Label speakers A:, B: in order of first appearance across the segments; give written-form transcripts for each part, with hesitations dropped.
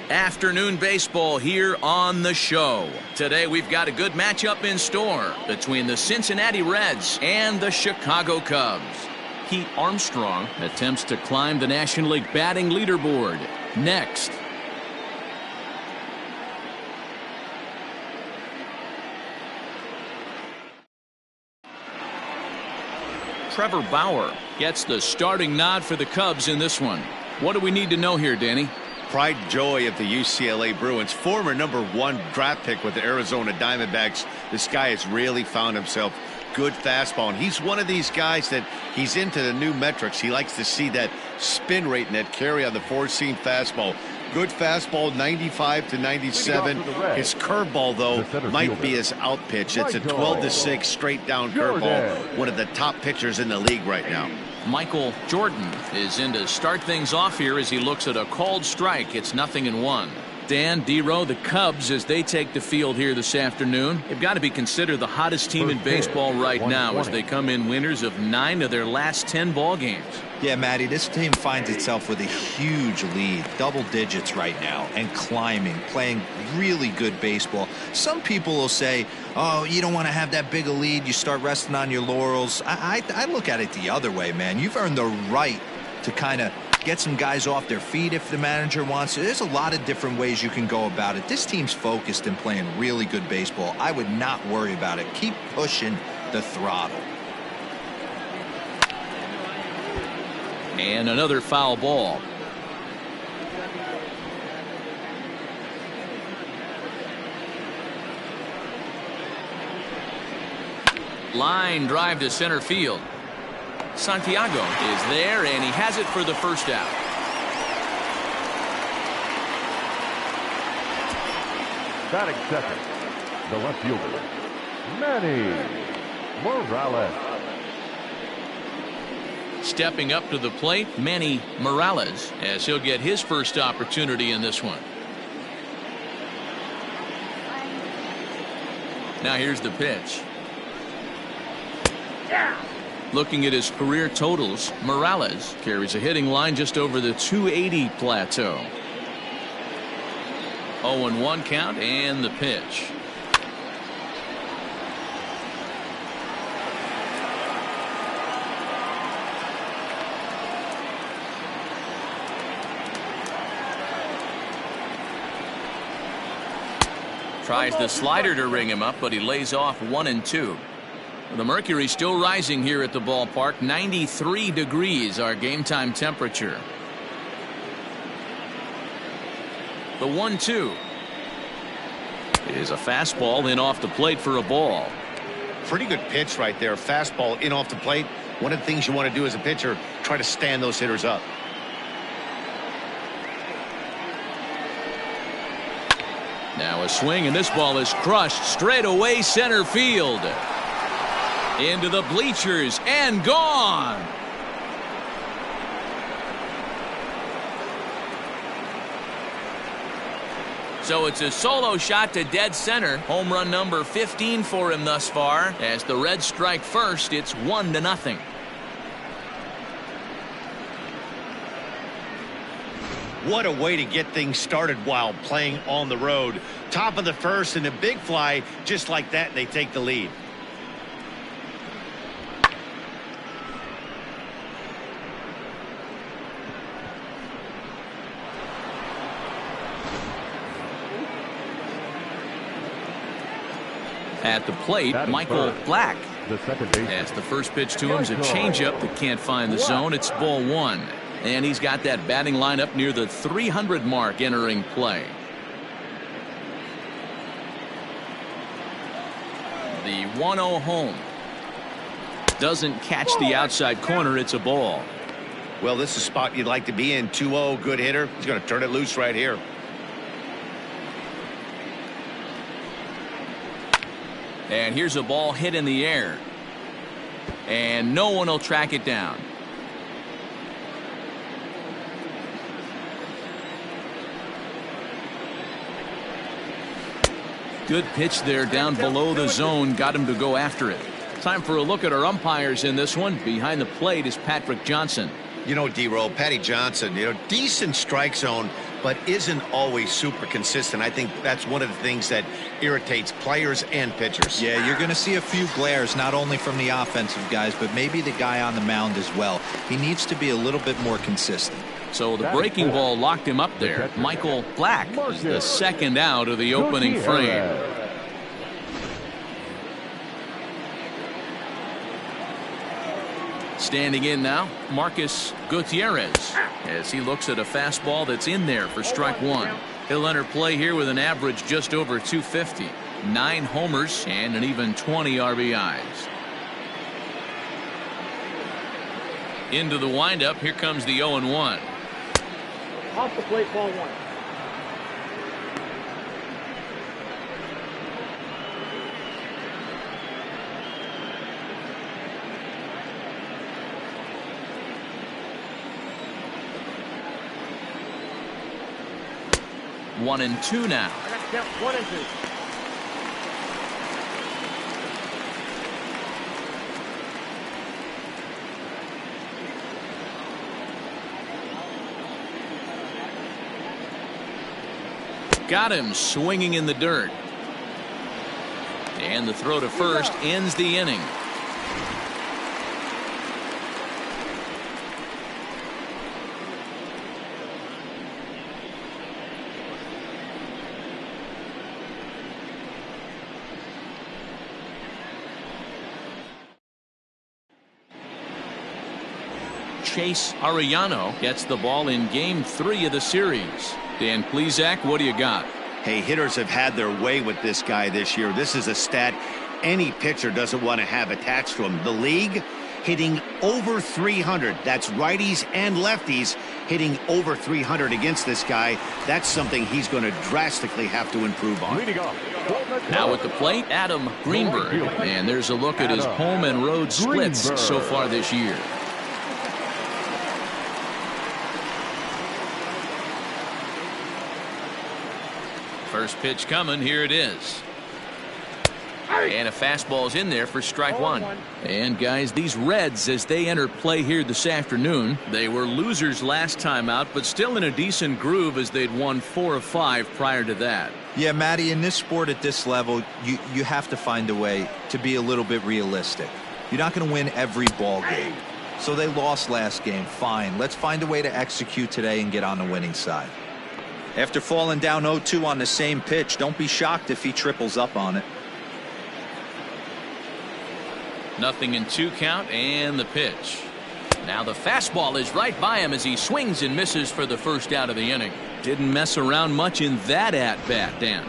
A: Afternoon baseball here on the show. Today we've got a good matchup in store between the Cincinnati Reds and the Chicago Cubs. Pete Armstrong attempts to climb the National League batting leaderboard. Next. Trevor Bauer gets the starting nod for the Cubs in this one. What do we need to know here, Danny?
B: Pride and joy of the UCLA Bruins, former #1 draft pick with the Arizona Diamondbacks. This guy has really found himself good fastball, and he's one of these guys that he's into the new metrics. He likes to see that spin rate and that carry on the four-seam fastball. Good fastball, 95 to 97. His curveball, though, might be his out pitch. It's a 12-6 straight down curveball. One of the top pitchers in the league right now.
A: Michael Jordan is in to start things off here as he looks at a called strike. It's 0-1. Dan, D-Row, the Cubs, as they take the field here this afternoon, they've got to be considered the hottest team in baseball right now as they come in winners of 9 of their last 10 ball games.
C: Yeah, Matty, this team finds itself with a huge lead, double digits right now, and climbing, playing really good baseball. Some people will say, oh, you don't want to have that big a lead, you start resting on your laurels. I look at it the other way, man. You've earned the right to kind of get some guys off their feet if the manager wants to. There's a lot of different ways you can go about it. This team's focused and playing really good baseball. I would not worry about it. Keep pushing the throttle.
A: And another foul ball. Line drive to center field. Santiago is there, and he has it for the first out.
D: Batting second, the left fielder, Manny Morales.
A: Stepping up to the plate, Manny Morales, as he'll get his first opportunity in this one. Now here's the pitch. Looking at his career totals, Morales carries a hitting line just over the 280 plateau. 0-1 count and the pitch. Tries the slider to ring him up, but he lays off 1-2. The mercury still rising here at the ballpark. 93 degrees our game time temperature. The 1-2 is a fastball in off the plate for a ball.
B: Pretty good pitch right there. Fastball in off the plate. One of the things you want to do as a pitcher, try to stand those hitters up.
A: Now a swing, and this ball is crushed straight away center field. Into the bleachers and gone. So it's a solo shot to dead center. Home run number 15 for him thus far. As the Reds strike first, it's 1-0.
B: What a way to get things started while playing on the road. Top of the first and a big fly just like that, and they take the lead.
A: At the plate, Michael Black.
D: The
A: As the first pitch to him is a changeup that can't find the zone. It's ball 1. And he's got that batting line up near the 300 mark entering play. The 1-0 home. Doesn't catch the outside corner. It's a ball.
B: Well, this is a spot you'd like to be in. 2-0, good hitter. He's going to turn it loose right here.
A: And here's a ball hit in the air. And no one will track it down. Good pitch there down below the zone. Got him to go after it. Time for a look at our umpires in this one. Behind the plate is Patrick Johnson.
B: You know, D-Roll, Patty Johnson, decent strike zone. but isn't always super consistent. I think that's one of the things that irritates players and pitchers.
C: Yeah, you're going to see a few glares, not only from the offensive guys, but maybe the guy on the mound as well. He needs to be a little bit more consistent.
A: So the breaking ball locked him up there. Michael Black is the second out of the opening frame. Standing in now, Marcus Gutierrez, as he looks at a fastball that's in there for strike one. He'll enter play here with an average just over 250, 9 homers, and an even 20 RBIs. Into the windup, here comes the 0-1.
E: Off the plate, ball one.
A: One and two now.
E: I got to count 1 and 2.
A: Got him swinging in the dirt. And the throw to first ends the inning. Chase Arellano gets the ball in game 3 of the series. Dan Plesac, what do you got?
B: Hey, hitters have had their way with this guy this year. This is a stat any pitcher doesn't want to have attached to him. The league hitting over 300. That's righties and lefties hitting over 300 against this guy. That's something he's going to drastically have to improve on.
A: Now at the plate, Adam Greenberg. And there's a look at his home and road splits so far this year. First pitch coming. Here it is. And a fastball's in there for strike one. And guys, these Reds, as they enter play here this afternoon, they were losers last time out, but still in a decent groove as they'd won 4 of 5 prior to that.
C: Yeah, Matty, in this sport at this level, you have to find a way to be a little bit realistic. You're not going to win every ball game. So they lost last game. Fine. Let's find a way to execute today and get on the winning side. After falling down 0-2 on the same pitch, don't be shocked if he triples up on it.
A: Nothing in 2 count, and the pitch. Now the fastball is right by him as he swings and misses for the first out of the inning. Didn't mess around much in that at-bat, Dan.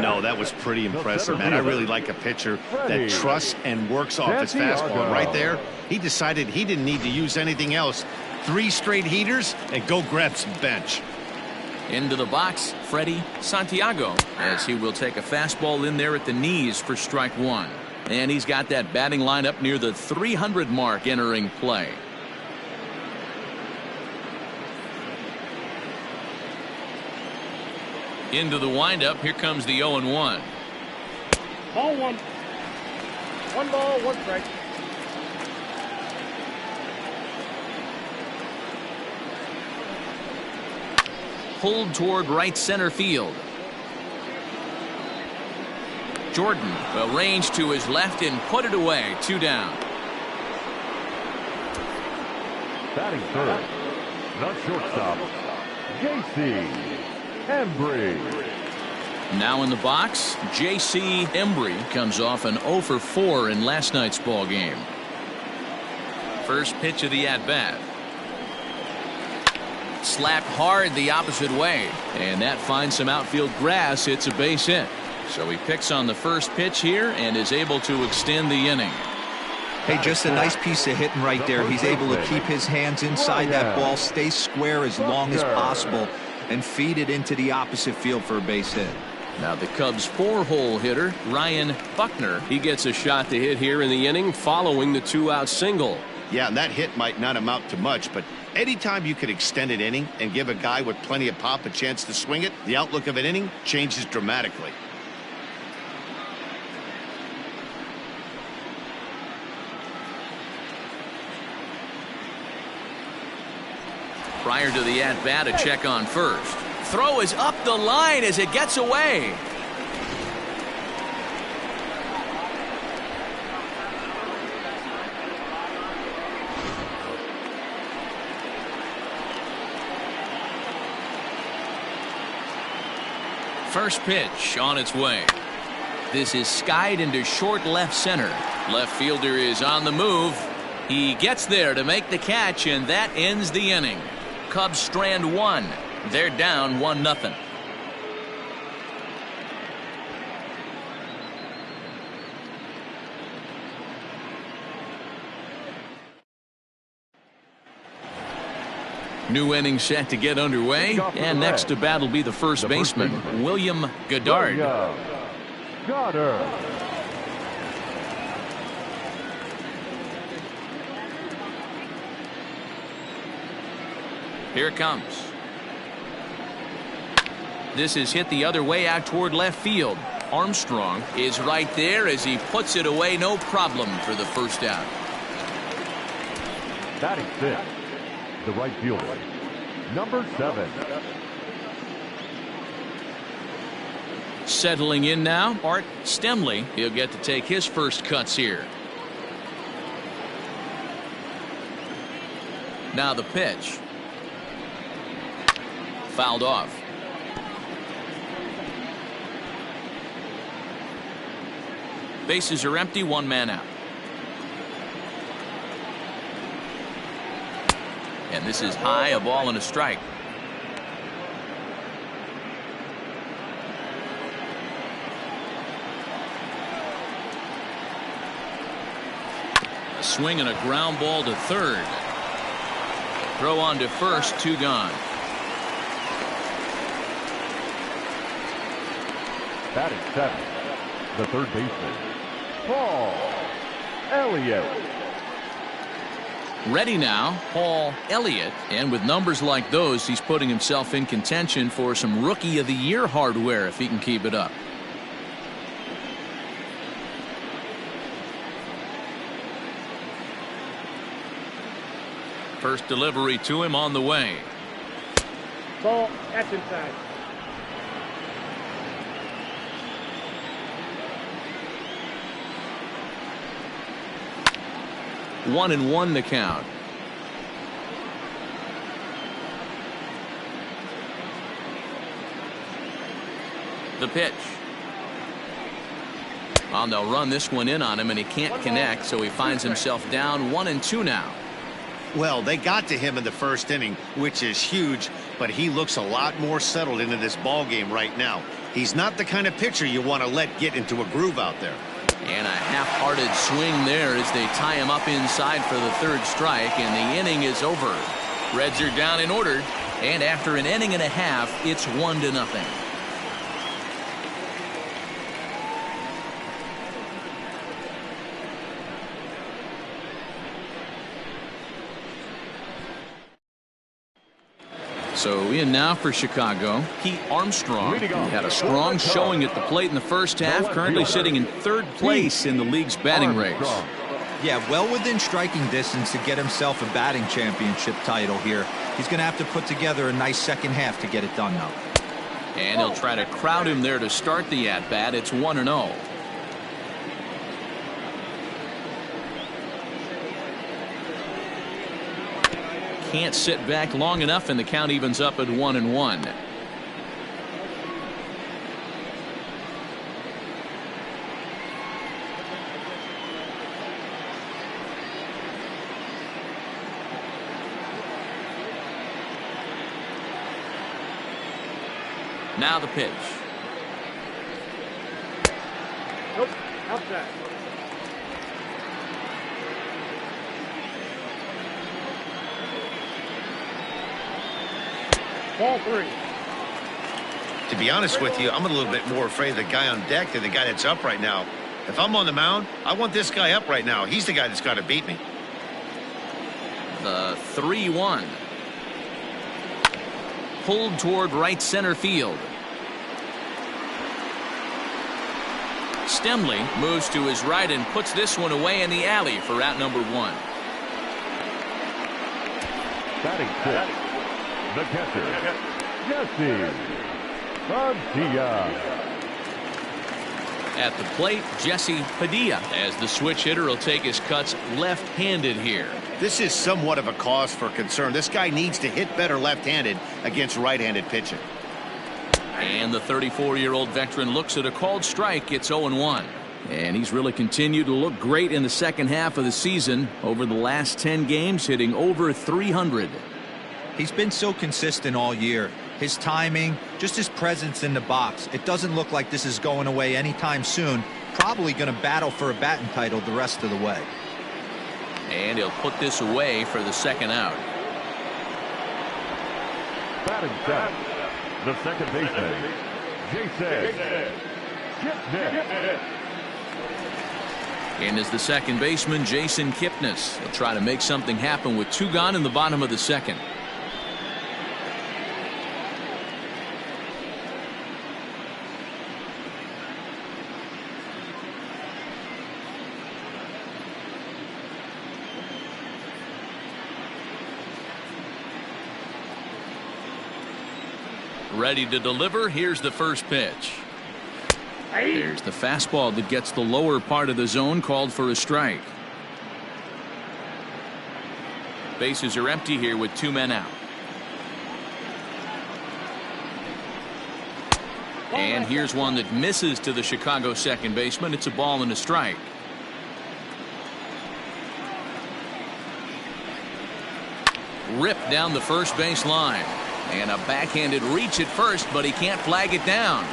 B: No, that was pretty impressive, man. I really like a pitcher that trusts and works off his fastball. Right there, he decided he didn't need to use anything else. 3 straight heaters and go grab some bench.
A: Into the box, Freddie Santiago, as he will take a fastball in there at the knees for strike one. And he's got that batting line up near the 300 mark entering play. Into the windup, here comes the 0-1.
E: Ball one. 1 ball, 1 strike.
A: Pulled toward right center field. Jordan will range to his left and put it away. 2 down.
D: Batting third, the shortstop, J.C. Embry.
A: Now in the box, J.C. Embry comes off an 0 for 4 in last night's ball game. First pitch of the at-bat. Slapped hard the opposite way, and that finds some outfield grass. It's a base hit. So he picks on the first pitch here and is able to extend the inning.
C: Hey, just a nice piece of hitting right there. He's able to keep his hands inside that ball, stay square as long as possible, and feed it into the opposite field for a base hit.
A: Now the Cubs 4-hole hitter, Ryan Buckner. He gets a shot to hit here in the inning following the 2-out single.
B: Yeah, and that hit might not amount to much, but anytime you can extend an inning and give a guy with plenty of pop a chance to swing it, the outlook of an inning changes dramatically.
A: Prior to the at-bat, a check on first. throw is up the line as it gets away. First pitch on its way. This is skied into short left center. Left fielder is on the move. He gets there to make the catch, and that ends the inning. Cubs strand one. They're down 1-0. New inning set to get underway, and next to bat will be the first baseman, William Goddard. Here it comes. This is hit the other way out toward left field. Armstrong is right there as he puts it away, no problem for the first out.
D: Batting fifth, the right fielder, number 7.
A: Settling in now, Art Stemley. He'll get to take his first cuts here. Now the pitch. Fouled off. Bases are empty, one man out. And this is high, a ball and a strike. A swing and a ground ball to third. Throw on to first, 2 gone.
D: Batting 7, the third baseman, Paul Elliott.
A: Ready now, Paul Elliott, and with numbers like those, he's putting himself in contention for some Rookie of the Year hardware if he can keep it up. First delivery to him on the way.
E: Ball, that's inside.
A: One and one to count. The pitch. Well, they'll run this one in on him, and he can't connect, so he finds himself down 1-2 now.
B: Well, they got to him in the first inning, which is huge, but he looks a lot more settled into this ball game right now. He's not the kind of pitcher you want to let get into a groove out there.
A: And a half-hearted swing there as they tie him up inside for the third strike, and the inning is over. Reds are down and ordered, and after an inning and a half, it's 1-0. So in now for Chicago, Pete Armstrong had a strong showing at the plate in the first half, currently sitting in third place in the league's batting race.
C: Yeah, well within striking distance to get himself a batting championship title here. He's going to have to put together a nice second half to get it done now.
A: And he'll try to crowd him there to start the at-bat. It's 1-0. Can't sit back long enough, and the count evens up at 1-1. Now the pitch.
E: Nope, outside. Ball 3.
B: To be honest with you, I'm a little bit more afraid of the guy on deck than the guy that's up right now. If I'm on the mound, I want this guy up right now. He's the guy that's got to beat me.
A: The 3-1. Pulled toward right center field. Stemley moves to his right and puts this one away in the alley for out number 1.
D: Batting fifth, the catcher, Padilla.
A: At the plate, Jesse Padilla, as the switch hitter will take his cuts left-handed here.
B: This is somewhat of a cause for concern. This guy needs to hit better left-handed against right-handed pitching.
A: And the 34-year-old veteran looks at a called strike. It's 0-1. And he's really continued to look great in the second half of the season. Over the last 10 games, hitting over 300.
C: He's been so consistent all year. His timing, just his presence in the box. It doesn't look like this is going away anytime soon. Probably going to battle for a batting title the rest of the way.
A: And he'll put this away for the second out.
D: Batting set, the second baseman, Jason.
A: And as the second baseman, Jason Kipnis. He'll try to make something happen with 2 gone in the bottom of the second. Ready to deliver. Here's the first pitch. There's the fastball that gets the lower part of the zone, called for a strike. Bases are empty here with 2 men out. And here's one that misses to the Chicago second baseman. It's a ball and a strike. Ripped down the first base line. And a backhanded reach at first, but he can't flag it down.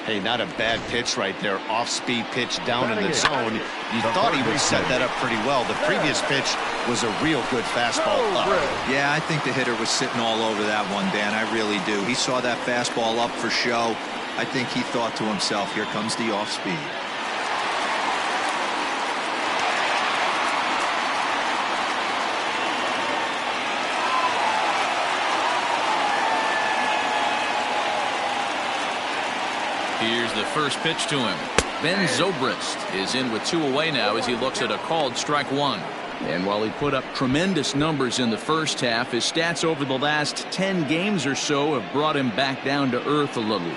B: Hey, not a bad pitch right there. Off-speed pitch down in the zone. You thought he would set that up pretty well. The previous pitch was a real good fastball up.
C: Yeah, I think the hitter was sitting all over that one, Dan. I really do. He saw that fastball up for show. I think he thought to himself, here comes the off-speed.
A: Here's the first pitch to him. Ben Zobrist is in with 2 away now as he looks at a called strike 1. And while he put up tremendous numbers in the first half, his stats over the last 10 games or so have brought him back down to earth a little.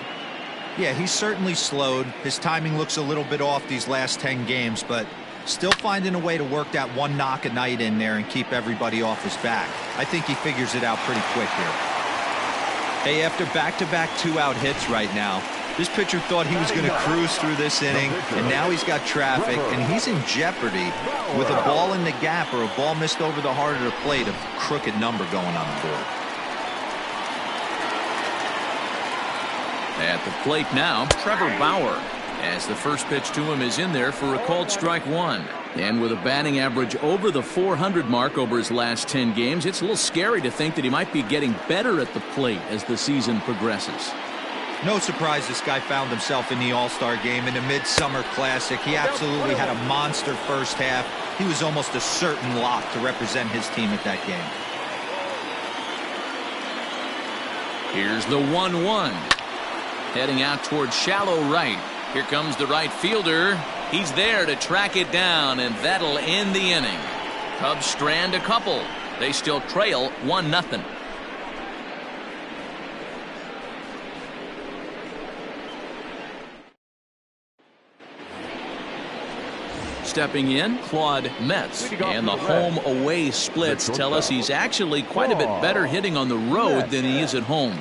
C: Yeah, he's certainly slowed. His timing looks a little bit off these last 10 games, but still finding a way to work that 1 knock a night in there and keep everybody off his back. I think he figures it out pretty quick here. Hey, after back-to-back 2-out hits right now, this pitcher thought he was going to cruise through this inning, and now he's got traffic, and he's in jeopardy with a ball in the gap or a ball missed over the heart of the plate, a crooked number going on the board.
A: At the plate now, Trevor Bauer, as the first pitch to him is in there for a called strike 1. And with a batting average over the 400 mark over his last 10 games, it's a little scary to think that he might be getting better at the plate as the season progresses.
C: No surprise this guy found himself in the All-Star game in the Midsummer Classic. He absolutely had a monster first half. He was almost a certain lock to represent his team at that game.
A: Here's the 1-1. Heading out towards shallow right. Here comes the right fielder. He's there to track it down, and that'll end the inning. Cubs strand a couple. They still trail 1-0. Stepping in, Claude Metz. And the home-away splits tell us he's actually quite a bit better hitting on the road than he is at home.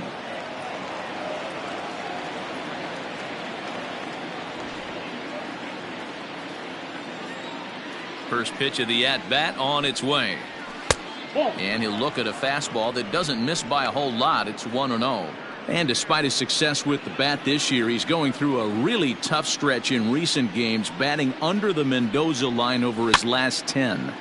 A: First pitch of the at-bat on its way. And he'll look at a fastball that doesn't miss by a whole lot. It's 1-0. And despite his success with the bat this year, he's going through a really tough stretch in recent games, batting under the Mendoza line over his last 10.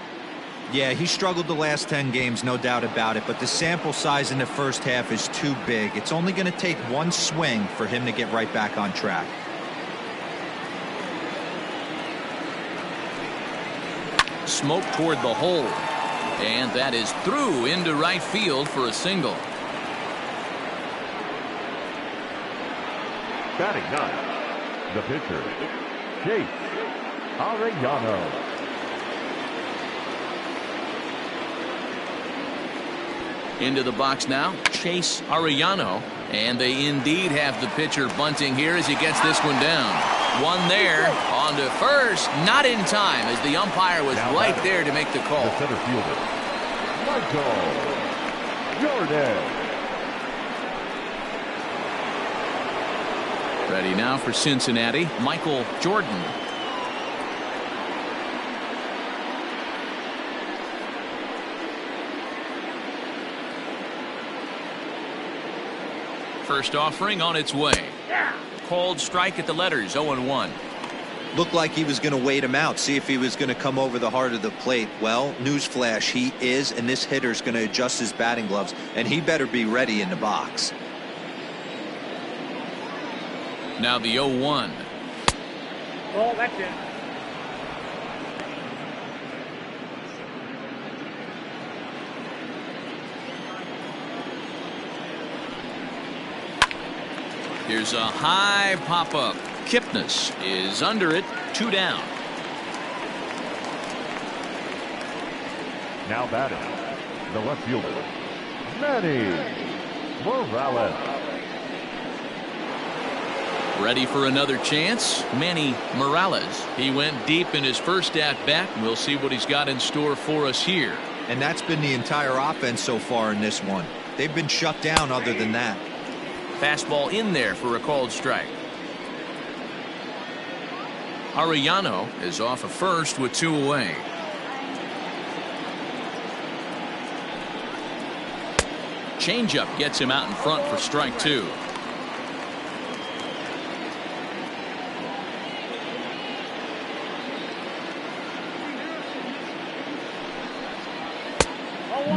C: Yeah, he struggled the last 10 games, no doubt about it, but the sample size in the first half is too big. It's only going to take one swing for him to get right back on track.
A: Smoke toward the hole. And that is through into right field for a single.
D: Batting ninth, the pitcher, Chase Arellano.
A: Into the box now, Chase Arellano. And they indeed have the pitcher bunting here as he gets this one down. One there, on to first, not in time as the umpire was right there to make the call.
D: The center fielder, Michael Jordan.
A: Ready now for Cincinnati, Michael Jordan. First offering on its way. Called strike at the letters, 0-1.
C: Looked like he was going to wait him out, see if he was going to come over the heart of the plate. Well, newsflash, he is, and this hitter's going to adjust his batting gloves, and he better be ready in the box.
A: Now the 0-1.
E: Ball, that's it.
A: Here's a high pop-up. Kipnis is under it, 2 down.
D: Now batting, the left fielder, Manny Morales.
A: Ready for another chance, Manny Morales. He went deep in his first at-bat. We'll see what he's got in store for us here.
C: And that's been the entire offense so far in this one. They've been shut down other than that.
A: Fastball in there for a called strike. Arellano is off of first with 2 away. Changeup gets him out in front for strike 2.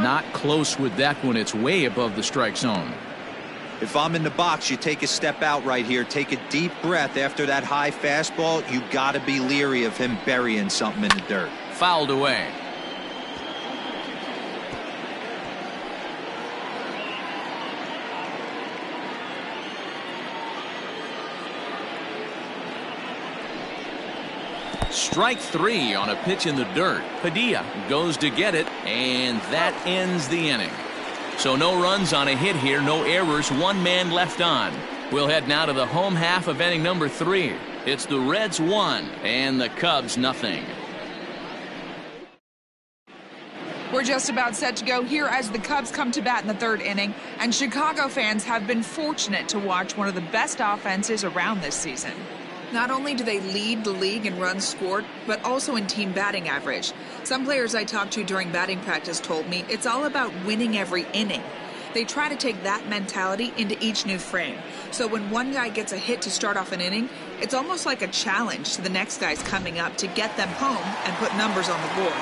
A: Not close with that one. It's way above the strike zone.
C: If I'm in the box, you take a step out right here, take a deep breath after that high fastball. You got to be leery of him burying something in the dirt.
A: Fouled away. Strike 3 on a pitch in the dirt. Padilla goes to get it, and that ends the inning. So no runs on a hit here, no errors, 1 man left on. We'll head now to the home half of inning number 3. It's the Reds 1 and the Cubs nothing.
F: We're just about set to go here as the Cubs come to bat in the 3rd inning, and Chicago fans have been fortunate to watch one of the best offenses around this season. Not only do they lead the league in runs scored, but also in team batting average. Some players I talked to during batting practice told me it's all about winning every inning. They try to take that mentality into each new frame. So when one guy gets a hit to start off an inning, it's almost like a challenge to the next guys coming up to get them home and put numbers on the board.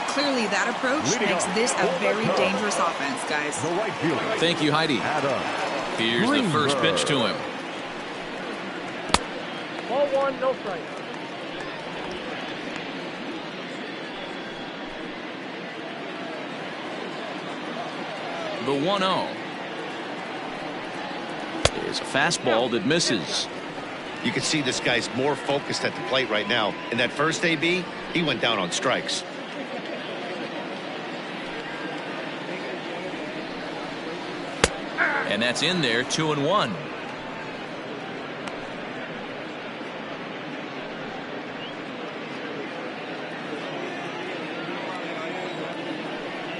F: Clearly that approach makes this a very dangerous offense, guys.
A: Thank you, Heidi. Here's the first pitch to him.
E: Ball 1, no strike.
A: The 1-0 is a fastball that misses.
B: You can see this guy's more focused at the plate right now. In that first AB, he went down on strikes.
A: And that's in there, 2-1.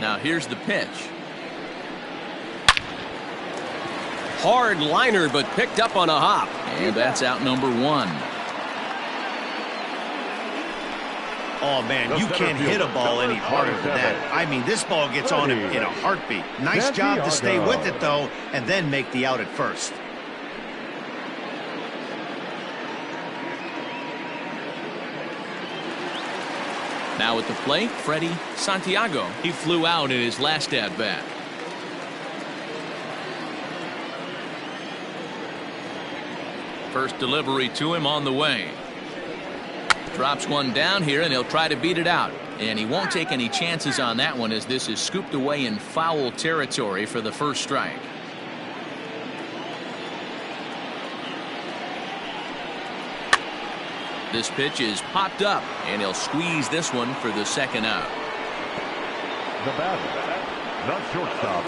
A: Now here's the pitch.
G: Hard liner, but picked up on a hop.
A: And that's out number 1.
B: Oh, man, you can't hit a ball any harder than that. I mean, this ball gets on him in a heartbeat. Nice job to stay with it, though, and then make the out at first.
A: Now at the plate, Freddie Santiago. He flew out in his last at-bat. First delivery to him on the way. Drops one down here, and he'll try to beat it out. And he won't take any chances on that one as this is scooped away in foul territory for the first strike. This pitch is popped up, and he'll squeeze this one for the second out.
D: The batter, the shortstop,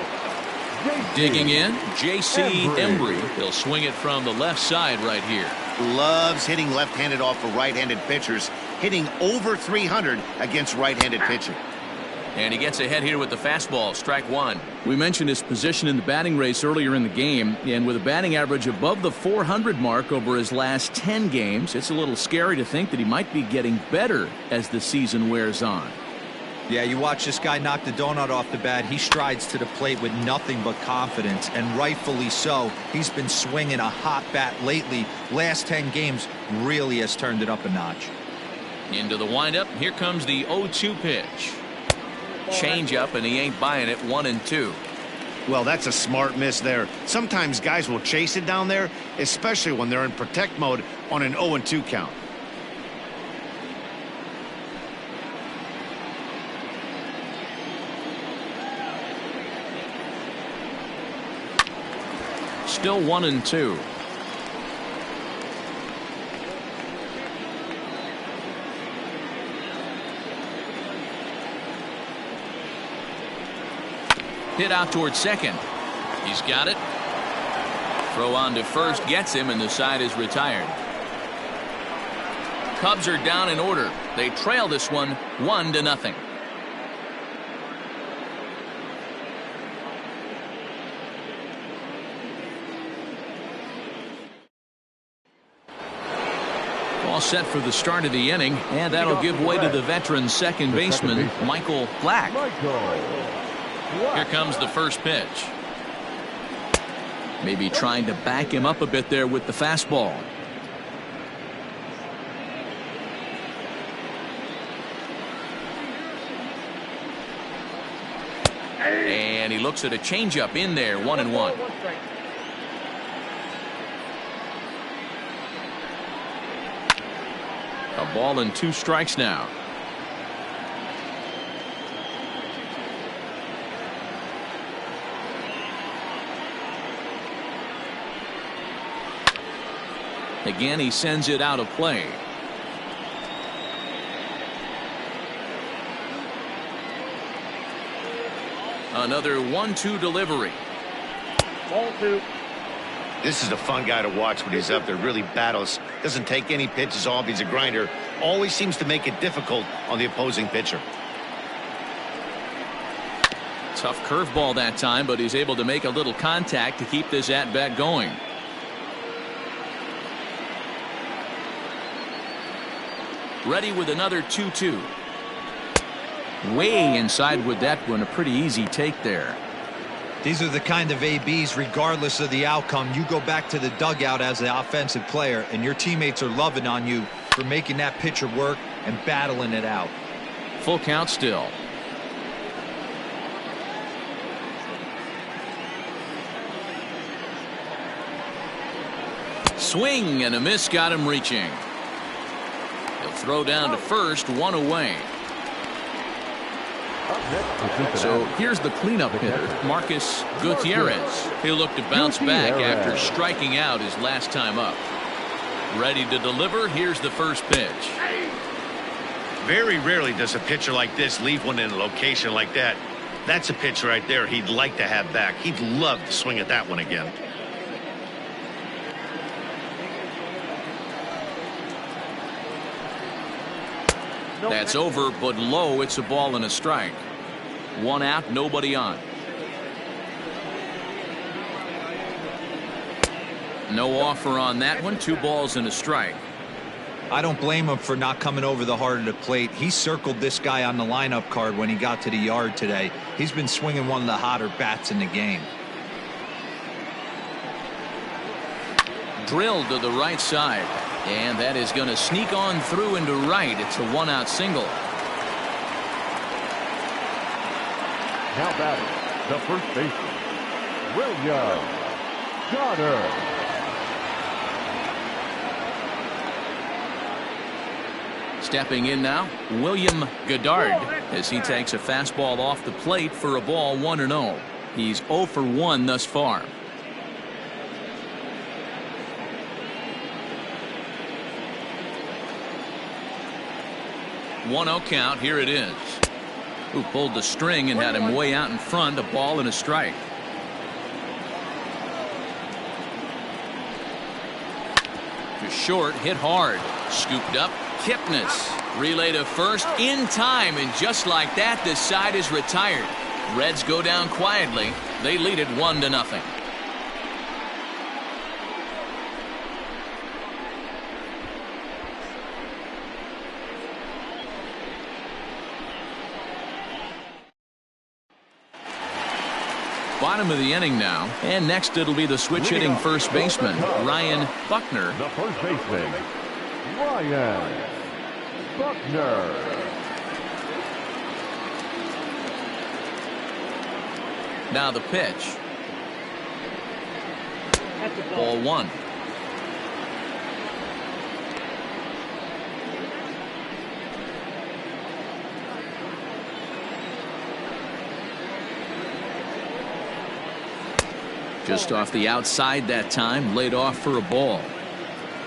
A: Digging in, J.C. Embry. He'll swing it from the left side right here.
B: Loves hitting left-handed off of right-handed pitchers, hitting over 300 against right-handed pitching.
A: And he gets ahead here with the fastball. Strike one. We mentioned his position in the batting race earlier in the game, and with a batting average above the 400 mark over his last 10 games, it's a little scary to think that he might be getting better as the season wears on.
C: Yeah, you watch this guy knock the donut off the bat. He strides to the plate with nothing but confidence, and rightfully so. He's been swinging a hot bat lately. Last 10 games really has turned it up a notch.
A: Into the windup. Here comes the 0-2 pitch. Change up, and he ain't buying it. 1-2.
B: Well, that's a smart miss there. Sometimes guys will chase it down there, especially when they're in protect mode on an 0-2 count.
A: Still 1-2. Hit out towards second. He's got it. Throw on to first gets him, and the side is retired. Cubs are down in order. They trail this one 1-0. All set for the start of the inning, and that'll give way to the veteran second baseman, Michael Black. Here comes the first pitch. Maybe trying to back him up a bit there with the fastball. And he looks at a changeup in there. 1-1. A ball and 2 strikes now. Again, he sends it out of play. Another 1-2 delivery.
E: Ball 2.
B: This is a fun guy to watch when he's up there. Really battles. Doesn't take any pitches off. He's a grinder. Always seems to make it difficult on the opposing pitcher.
A: Tough curveball that time, but he's able to make a little contact to keep this at-bat going. Ready with another 2-2. Way inside with that one. A pretty easy take there.
C: These are the kind of ABs, regardless of the outcome, you go back to the dugout as the offensive player, and your teammates are loving on you for making that pitcher work and battling it out.
A: Full count still. Swing and a miss got him reaching. He'll throw down to first, 1 away. So here's the cleanup hitter, Marcus Gutierrez. He'll look to bounce back after striking out his last time up. Ready to deliver. Here's the first pitch.
B: Very rarely does a pitcher like this leave one in a location like that. That's a pitch right there he'd like to have back. He'd love to swing at that one again.
A: That's over, but low. It's a ball and a strike. 1 out, nobody on. No offer on that one. 2 balls and a strike.
C: I don't blame him for not coming over the heart of the plate. He circled this guy on the lineup card when he got to the yard today. He's been swinging one of the hotter bats in the game.
A: Drilled to the right side, and that is going to sneak on through into right. It's a 1-out single.
D: Now batting, the first baseman, William Goddard.
A: Stepping in now, William Goddard, as he takes a fastball off the plate for a ball, 1-0. He's 0 for 1 thus far. One-0 count. Here it is. Who pulled the string and had him way out in front. A ball and a strike. To short, hit hard. Scooped up, Kipnis. Relay to first in time, and just like that, the side is retired. Reds go down quietly. They lead it 1-0. Bottom of the inning now, and next it'll be the switch-hitting first baseman, Ryan Buckner.
D: The first baseman, Ryan Buckner.
A: Now the pitch. Ball 1. Just off the outside that time, laid off for a ball.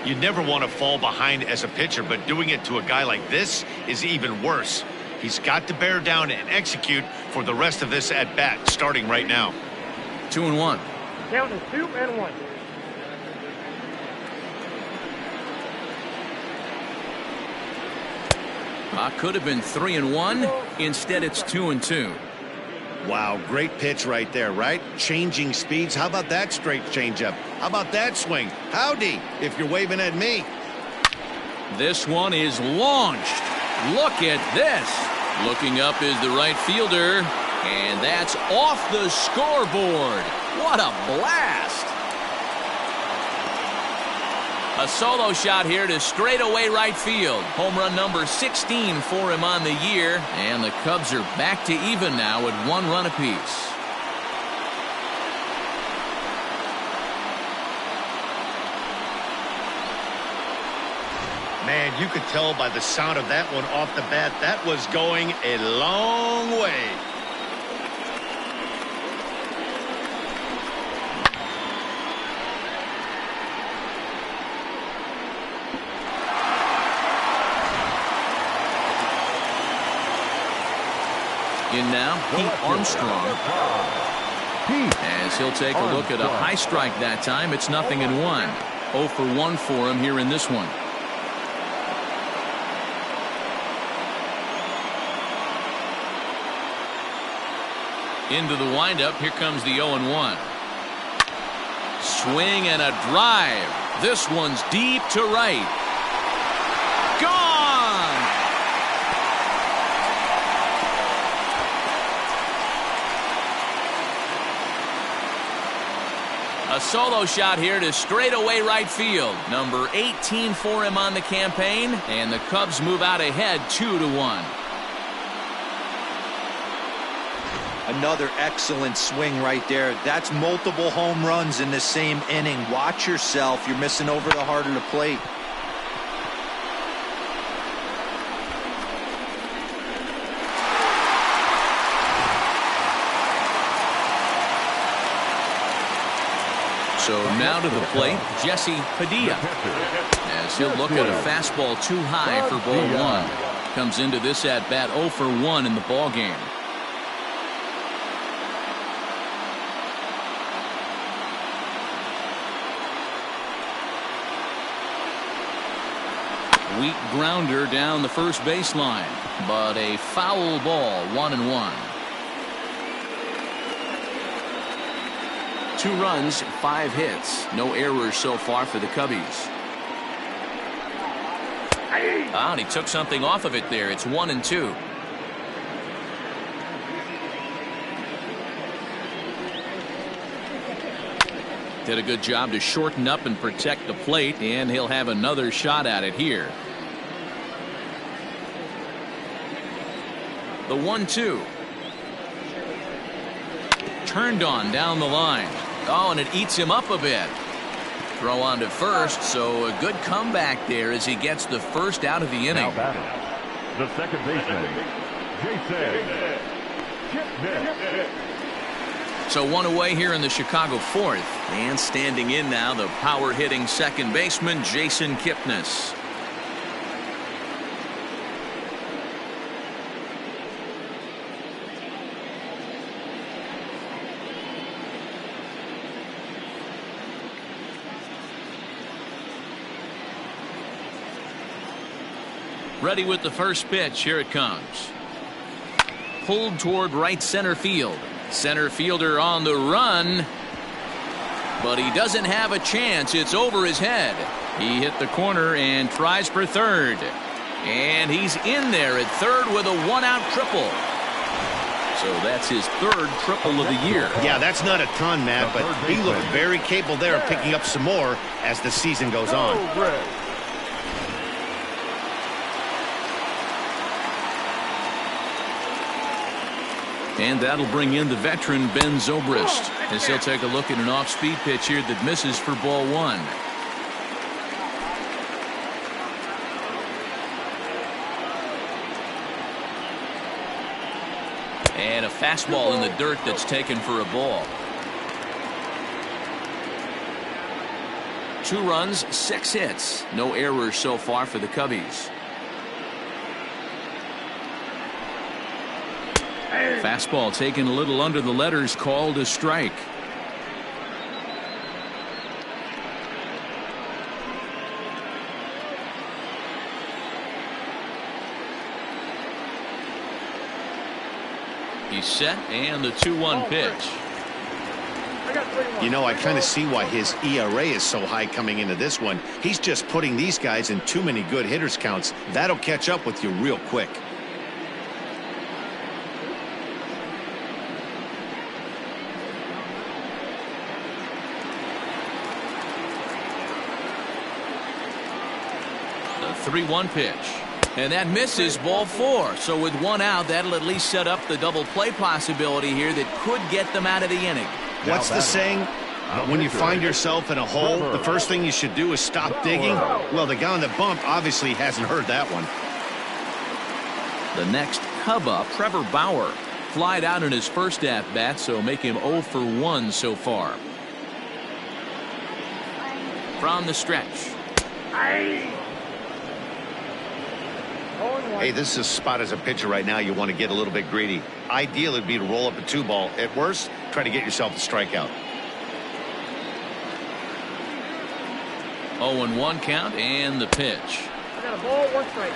B: You never want to fall behind as a pitcher, but doing it to a guy like this is even worse. He's got to bear down and execute for the rest of this at bat, starting right now.
A: 2-1.
E: Count is 2-1.
A: Could have been 3-1. Instead, it's 2-2.
B: Wow, great pitch right there, right? Changing speeds. How about that straight changeup? How about that swing? Howdy, if you're waving at me.
A: This one is launched. Look at this. Looking up is the right fielder, and that's off the scoreboard. What a blast. A solo shot here to straightaway right field. Home run number 16 for him on the year, and the Cubs are back to even now at 1 run apiece.
B: Man, you could tell by the sound of that one off the bat, that was going a long way.
A: In now, Pete Armstrong. As he'll take a look at a high strike that time, it's 0-1. 0 for 1 for him here in this one. Into the windup, here comes the 0-1. Swing and a drive. This one's deep to right. Gone! A solo shot here to straightaway right field. Number 18 for him on the campaign, and the Cubs move out ahead 2-1.
C: Another excellent swing right there. That's multiple home runs in the same inning. Watch yourself. You're missing over the heart of the plate.
A: So now to the plate, Jesse Padilla. As he'll look at a fastball too high for ball 1. Comes into this at bat 0 for 1 in the ball game. Weak grounder down the first baseline, but a foul ball, 1-1. 2 runs, 5 hits, no errors so far for the Cubbies. And he took something off of it there. It's 1-2. Did a good job to shorten up and protect the plate, and he'll have another shot at it here. The 1-2. Turned on down the line. Oh, and it eats him up a bit. Throw on to first, so a good comeback there as he gets the first out of the inning.
D: Now batting, the second baseman, Jason Kipnis.
A: So 1 away here in the Chicago 4th. And standing in now, the power-hitting second baseman, Jason Kipnis. Ready with the first pitch. Here it comes. Pulled toward right center field. Center fielder on the run. But he doesn't have a chance. It's over his head. He hit the corner and tries for third. And he's in there at third with a one-out triple. So that's his third triple of the year.
B: Yeah, that's not a ton, Matt, but he looked very capable there of picking up some more as the season goes on.
A: And that'll bring in the veteran Ben Zobrist as he'll take a look at an off-speed pitch here that misses for ball one. And a fastball in the dirt that's taken for a ball. 2 runs, 6 hits. No errors so far for the Cubbies. Fastball taken a little under the letters, called a strike. He's set, and the 2-1 pitch.
B: You know, I kind of see why his ERA is so high coming into this one. He's just putting these guys in too many good hitters counts. That'll catch up with you real quick.
A: The 3-1 pitch. And that misses, ball 4. So with 1 out, that'll at least set up the double play possibility here that could get them out of the inning.
B: What's the saying? When you find yourself in a hole, the first thing you should do is stop digging. Well, the guy on the bump obviously hasn't heard that one.
A: The next Cub up, Trevor Bauer, flied out in his first at-bat, so make him 0 for 1 so far. From the stretch.
B: Hey, this is a spot as a pitcher right now you want to get a little bit greedy. Ideal would be to roll up a 2-ball. At worst, try to get yourself a strikeout.
A: 0-1 count and the pitch.
E: I got a ball, 1 strike.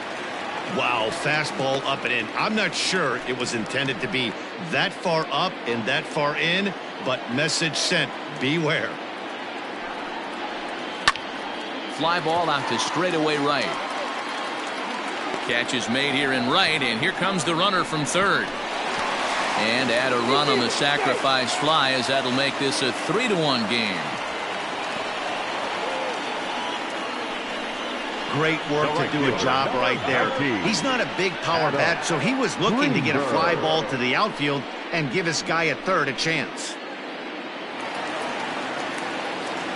B: Wow, fastball up and in. I'm not sure it was intended to be that far up and that far in, but message sent. Beware.
A: Fly ball out to straightaway right. Catch is made here in right, and here comes the runner from third. And add a run on the sacrifice fly, as that'll make this a 3-1 game.
B: Great work to do a job right there. He's not a big power bat, so he was looking to get a fly ball to the outfield and give his guy at third a chance.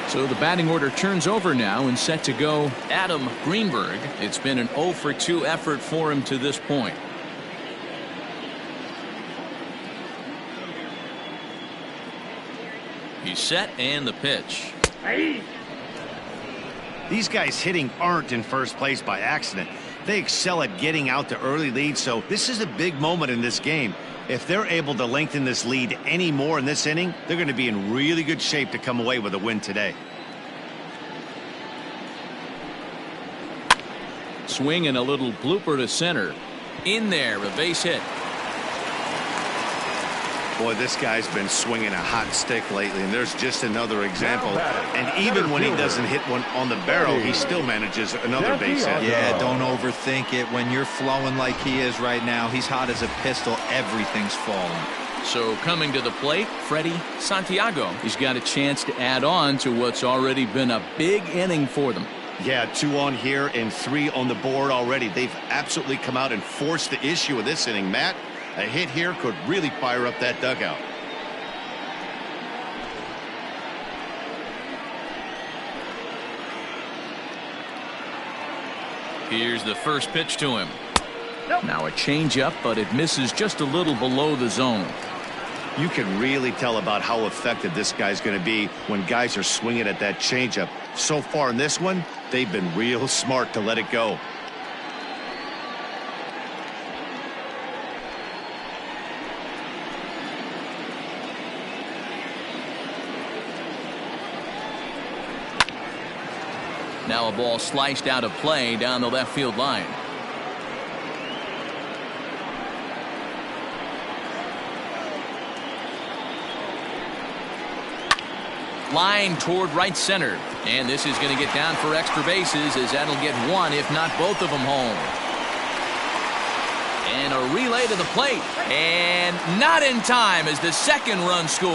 A: So the batting order turns over now and set to go Adam Greenberg. It's been an 0 for 2 effort for him to this point. He's set, and the pitch.
B: These guys hitting aren't in first place by accident. They excel at getting out to early leads, so this is a big moment in this game. If they're able to lengthen this lead any more in this inning, they're going to be in really good shape to come away with a win today.
A: Swing and a little blooper to center. In there, a base hit.
B: Boy, this guy's been swinging a hot stick lately, and there's just another example. And even when he doesn't hit one on the barrel, he still manages another base hit.
C: Yeah, don't overthink it. When you're flowing like he is right now, he's hot as a pistol. Everything's falling.
A: So coming to the plate, Freddie Santiago. He's got a chance to add on to what's already been a big inning for them.
B: Yeah, 2 on here and 3 on the board already. They've absolutely come out and forced the issue of this inning. Matt, a hit here could really fire up that dugout.
A: Here's the first pitch to him. Now a changeup, but it misses just a little below the zone.
B: You can really tell about how effective this guy's going to be when guys are swinging at that changeup. So far in this one, they've been real smart to let it go.
A: Now a ball sliced out of play down the left field line. Flying toward right center. And this is going to get down for extra bases, as that'll get one, if not both of them, home. And a relay to the plate. And not in time as the second run scores.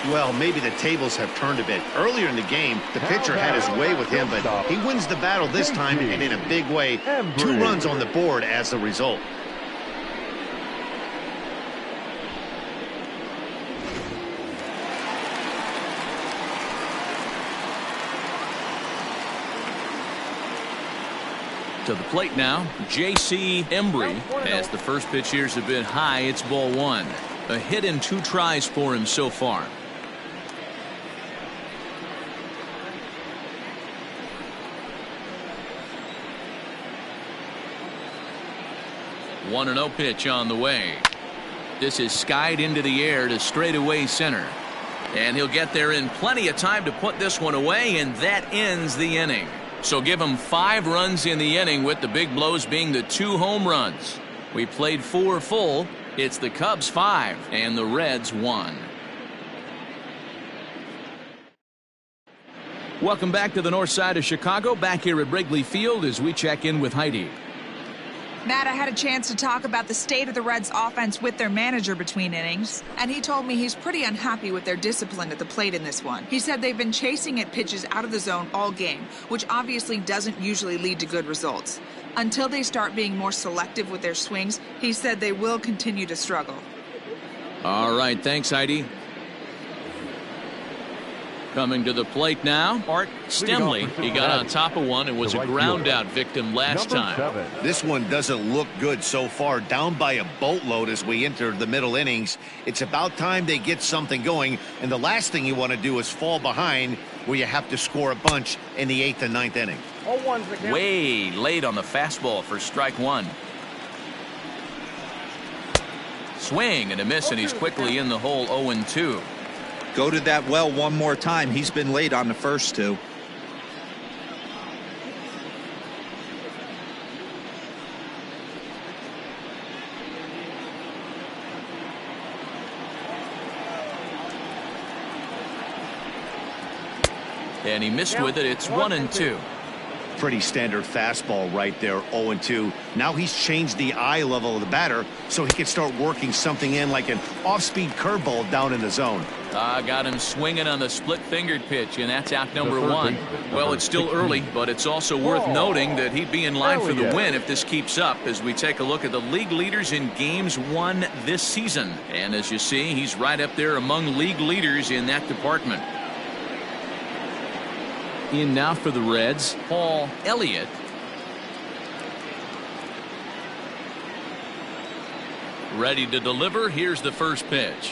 B: Well, maybe the tables have turned a bit. Earlier in the game, the pitcher had his way with him, but he wins the battle this time, and in a big way. 2 runs on the board as the result.
A: To the plate now, J.C. Embry. As the first pitch here's a bit high, it's ball 1. A hit in 2 tries for him so far. One 1-0 pitch on the way. This is skied into the air to straightaway center. And he'll get there in plenty of time to put this one away, and that ends the inning. So give him 5 runs in the inning, with the big blows being the 2 home runs. We played 4 full. It's the Cubs 5 and the Reds 1. Welcome back to the north side of Chicago, back here at Wrigley Field as we check in with Heidi.
F: Matt, I had a chance to talk about the state of the Reds offense with their manager between innings, and he told me he's pretty unhappy with their discipline at the plate in this one. He said they've been chasing at pitches out of the zone all game, which obviously doesn't usually lead to good results. Until they start being more selective with their swings, he said they will continue to struggle.
A: All right, thanks, Heidi. Coming to the plate now, Art Stemley. He got on top of one and was a ground out victim last time.
B: This one doesn't look good so far. Down by a boatload as we enter the middle innings. It's about time they get something going, and the last thing you want to do is fall behind where you have to score a bunch in the 8th and 9th inning.
A: Way late on the fastball for strike 1. Swing and a miss, and he's quickly in the hole. 0-2.
C: Go to that well one more time. He's been late on the first 2.
A: And he missed with it. It's 1-2.
B: Pretty standard fastball right there. 0-2. Now he's changed the eye level of the batter so he can start working something in like an off-speed curveball down in the zone.
A: Got him swinging on the split-fingered pitch, and that's out number 1. Well, it's still early, but it's also worth noting that he'd be in line for the win if this keeps up, as we take a look at the league leaders in games won this season. And as you see, he's right up there among league leaders in that department. In now for the Reds, Paul Elliott. Ready to deliver. Here's the first pitch.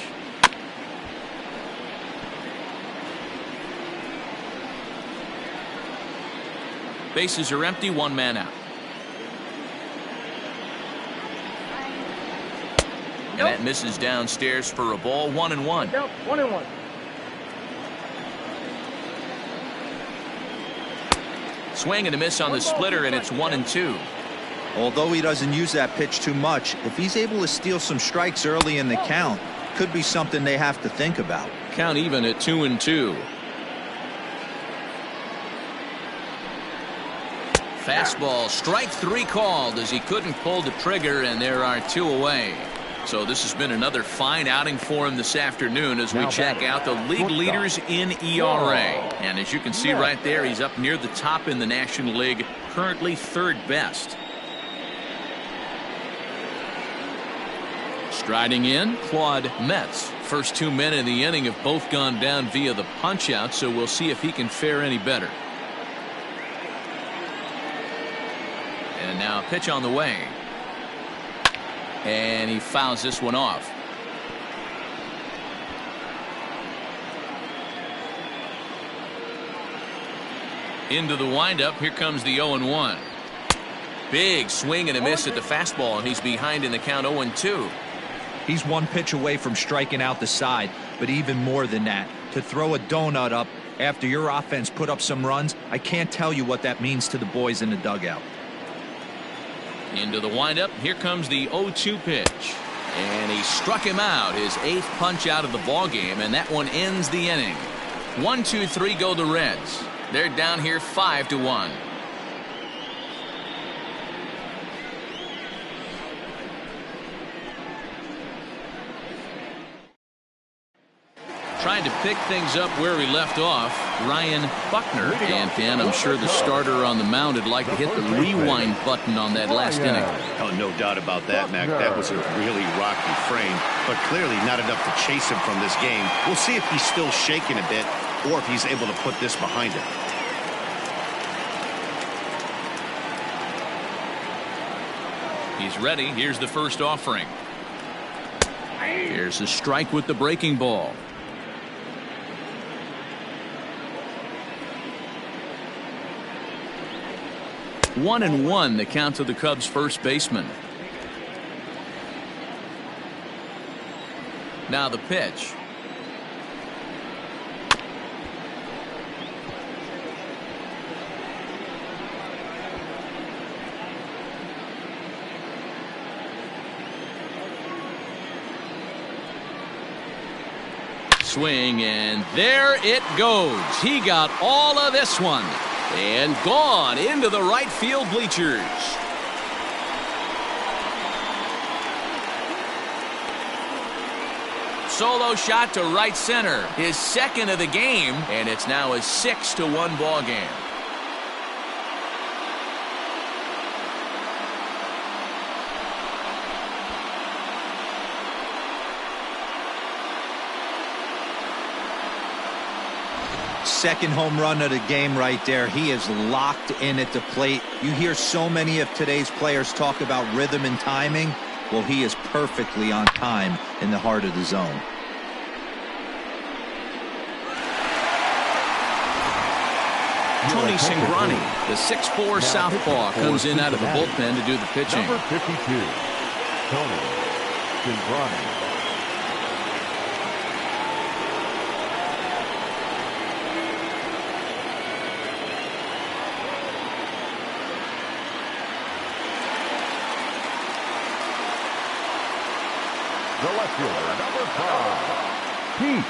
A: Bases are empty, 1 man out. And that misses downstairs for a ball. 1-1.
E: 1-1.
A: Swing and a miss on the splitter, and it's 1-2.
C: Although he doesn't use that pitch too much, if he's able to steal some strikes early in the count, could be something they have to think about.
A: Count even at 2-2. Fastball, strike 3 called, as he couldn't pull the trigger, and there are 2 away. So this has been another fine outing for him this afternoon as we check out the league leaders in ERA. And as you can see right there, he's up near the top in the National League, currently 3rd best. Striding in, Claude Metz. First 2 men in the inning have both gone down via the punch-out, so we'll see if he can fare any better. And now a pitch on the way. And he fouls this one off. Into the windup. Here comes the 0-1. Big swing and a miss at the fastball, and he's behind in the count. 0-2.
C: He's 1 pitch away from striking out the side, but even more than that, to throw a donut up after your offense put up some runs, I can't tell you what that means to the boys in the dugout.
A: Into the windup. Here comes the 0-2 pitch. And he struck him out, his 8th punch out of the ball game, and that one ends the inning. 1, 2, 3 go the Reds. They're down here 5-1. Trying to pick things up where we left off, Ryan Buckner. And Dan, I'm sure the starter on the mound would like to hit the rewind button on that last inning.
B: Oh, no doubt about that, Mac. That was a really rocky frame, but clearly not enough to chase him from this game. We'll see if he's still shaking a bit or if he's able to put this behind him.
A: He's ready. Here's the first offering. Here's a strike with the breaking ball. One and one, the count to the Cubs' first baseman. Now the pitch. Swing, and there it goes. He got all of this one. And gone into the right field bleachers. Solo shot to right center. His 2nd of the game, and it's now a 6-1 ball game.
C: Second home run of the game right there. He is locked in at the plate. You hear so many of today's players talk about rhythm and timing. Well, he is perfectly on time in the heart of the zone.
A: Tony Cingrani, the 6'4" southpaw, comes in out of the bullpen to do the pitching.
D: Number 52, Tony Cingrani. The left fielder, number 5, Pete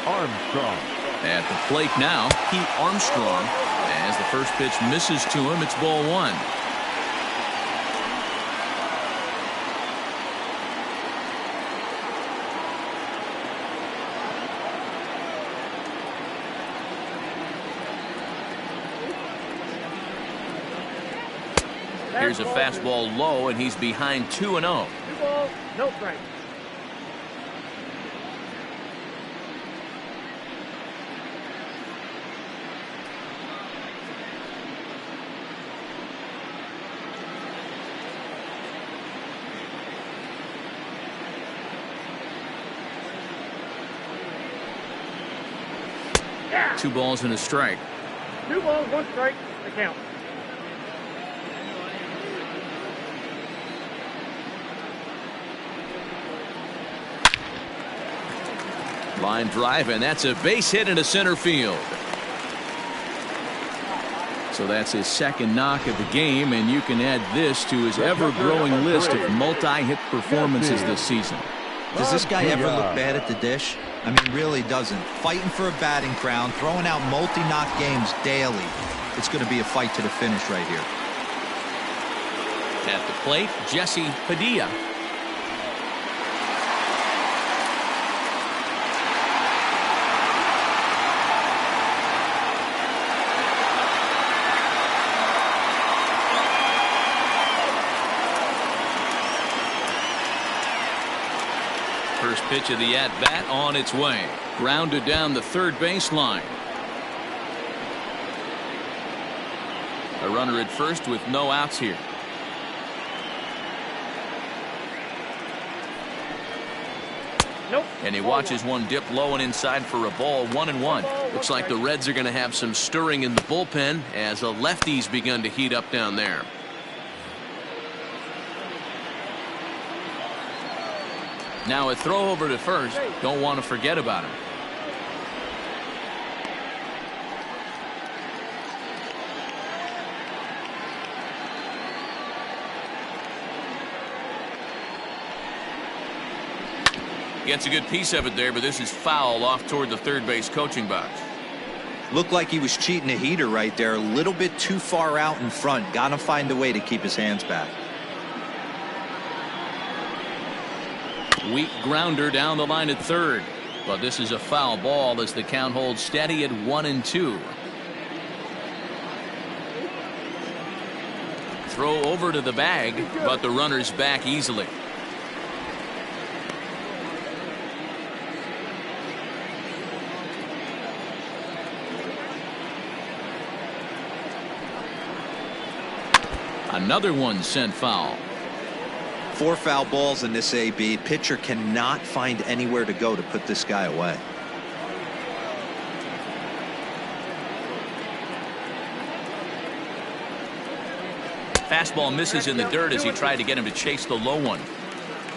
D: Armstrong.
A: At the plate now, Pete Armstrong. As the first pitch misses to him, it's ball 1. Here's a fastball low, and he's behind 2-0.
E: 2 balls, no strikes. Yeah.
A: 2 balls and a strike.
E: 2 balls, 1 strike, the count.
A: Line drive, and that's a base hit into center field. So that's his 2nd knock of the game, and you can add this to his ever-growing list of multi-hit performances this season.
C: Does this guy ever look bad at the dish? I mean, really doesn't. Fighting for a batting crown, throwing out multi-knock games daily. It's going to be a fight to the finish right here.
A: At the plate, Jesse Padilla. First pitch of the at-bat on its way. Grounded down the third baseline. A runner at first with no outs here.
E: Nope.
A: And he watches one dip low and inside for a ball. 1-1. Looks like the Reds are going to have some stirring in the bullpen as a lefty's begun to heat up down there. Now a throw over to first. Don't want to forget about him. Gets a good piece of it there, but this is foul off toward the third base coaching box.
C: Looked like he was cheating a heater right there. A little bit too far out in front. Got to find a way to keep his hands back.
A: Weak grounder down the line at third. But this is a foul ball as the count holds steady at 1-2. Throw over to the bag, but the runner's back easily. Another one sent foul.
C: 4 foul balls in this AB. Pitcher cannot find anywhere to go to put this guy away.
A: Fastball misses in the dirt as he tried to get him to chase the low one.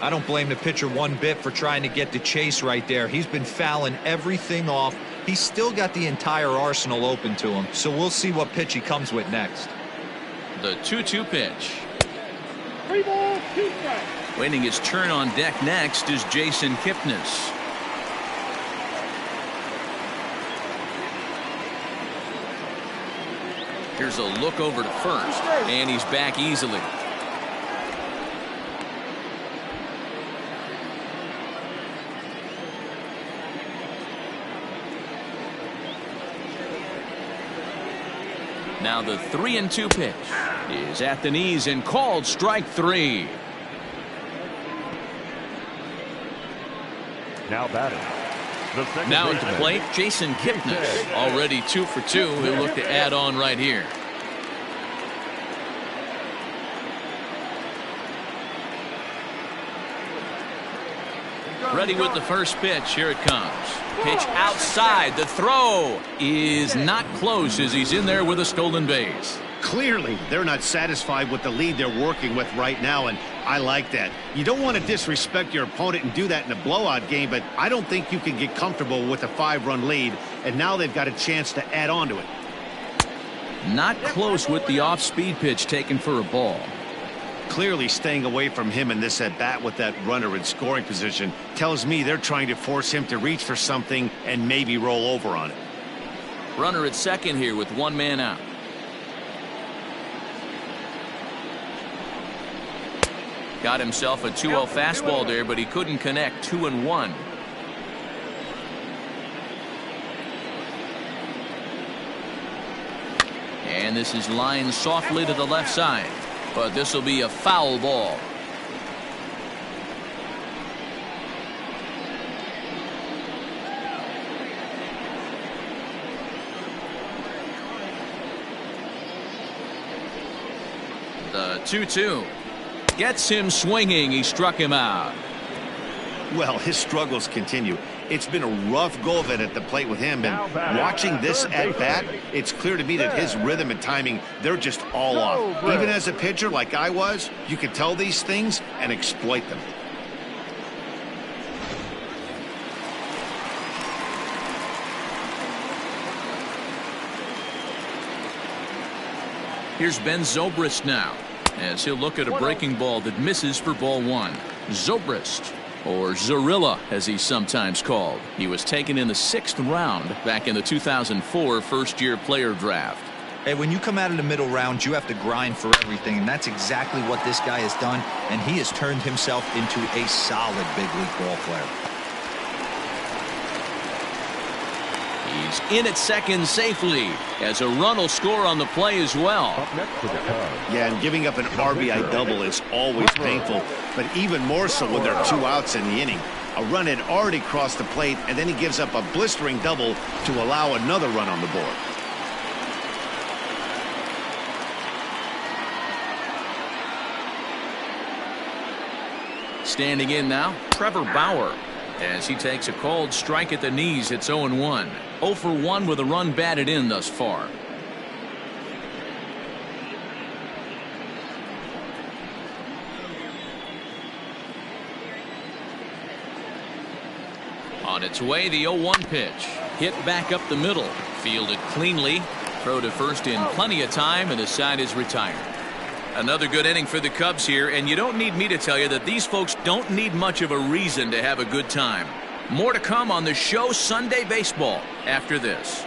C: I don't blame the pitcher one bit for trying to get the chase right there. He's been fouling everything off. He's still got the entire arsenal open to him, so we'll see what pitch he comes with next.
A: The 2-2 pitch.
E: 3 balls, 2 strikes.
A: Waiting his turn on deck next is Jason Kipnis. Here's a look over to first, and he's back easily. Now the 3-2 pitch is at the knees and called strike 3.
D: Now batting.
A: Now at the plate, Jason Kipnis, already 2 for 2. He'll look to add on right here. Ready with the first pitch. Here it comes. Pitch outside. The throw is not close as he's in there with a stolen base.
B: Clearly, they're not satisfied with the lead they're working with right now, and I like that. You don't want to disrespect your opponent and do that in a blowout game, but I don't think you can get comfortable with a 5-run lead, and now they've got a chance to add on to it.
A: Not close with the off-speed pitch taken for a ball.
B: Clearly staying away from him in this at-bat with that runner in scoring position tells me they're trying to force him to reach for something and maybe roll over on it.
A: Runner at second here with 1 man out. Got himself a 2-0 fastball there, but he couldn't connect. 2-1. And this is lined softly to the left side, but this will be a foul ball. The 2-2 gets him swinging. He struck him out.
B: Well, his struggles continue. It's been a rough go of it at the plate with him, and watching this at bat, it's clear to me that his rhythm and timing, they're just all off. Even as a pitcher like I was, you could tell these things and exploit them.
A: Here's Ben Zobrist now, as he'll look at a breaking ball that misses for ball 1. Zobrist, or Zorilla as he's sometimes called. He was taken in the 6th round back in the 2004 first-year player draft.
C: Hey, when you come out of the middle round, you have to grind for everything, and that's exactly what this guy has done, and he has turned himself into a solid big league ball player.
A: He's in at second safely, as a run will score on the play as well.
B: Yeah, and giving up an RBI double is always painful, but even more so when there are 2 outs in the inning. A run had already crossed the plate, and then he gives up a blistering double to allow another run on the board.
A: Standing in now, Trevor Bauer, as he takes a called strike at the knees. It's 0-1. 0 for 1 with a run batted in thus far. On its way, the 0-1 pitch. Hit back up the middle. Fielded cleanly. Throw to first in plenty of time, and the side is retired. Another good inning for the Cubs here, and you don't need me to tell you that these folks don't need much of a reason to have a good time. More to come on the show Sunday Baseball after this.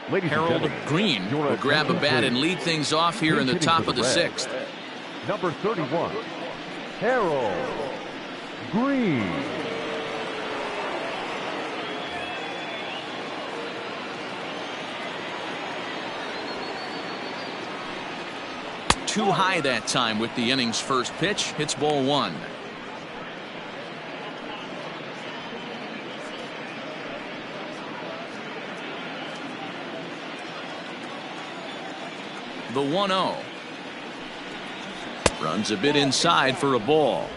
A: Harold Green will grab a bat and lead things off here in the top of the sixth.
D: Number 31, Harold Green.
A: Too high that time with the inning's first pitch. Hits ball one. The 1-0. Runs a bit inside for a ball.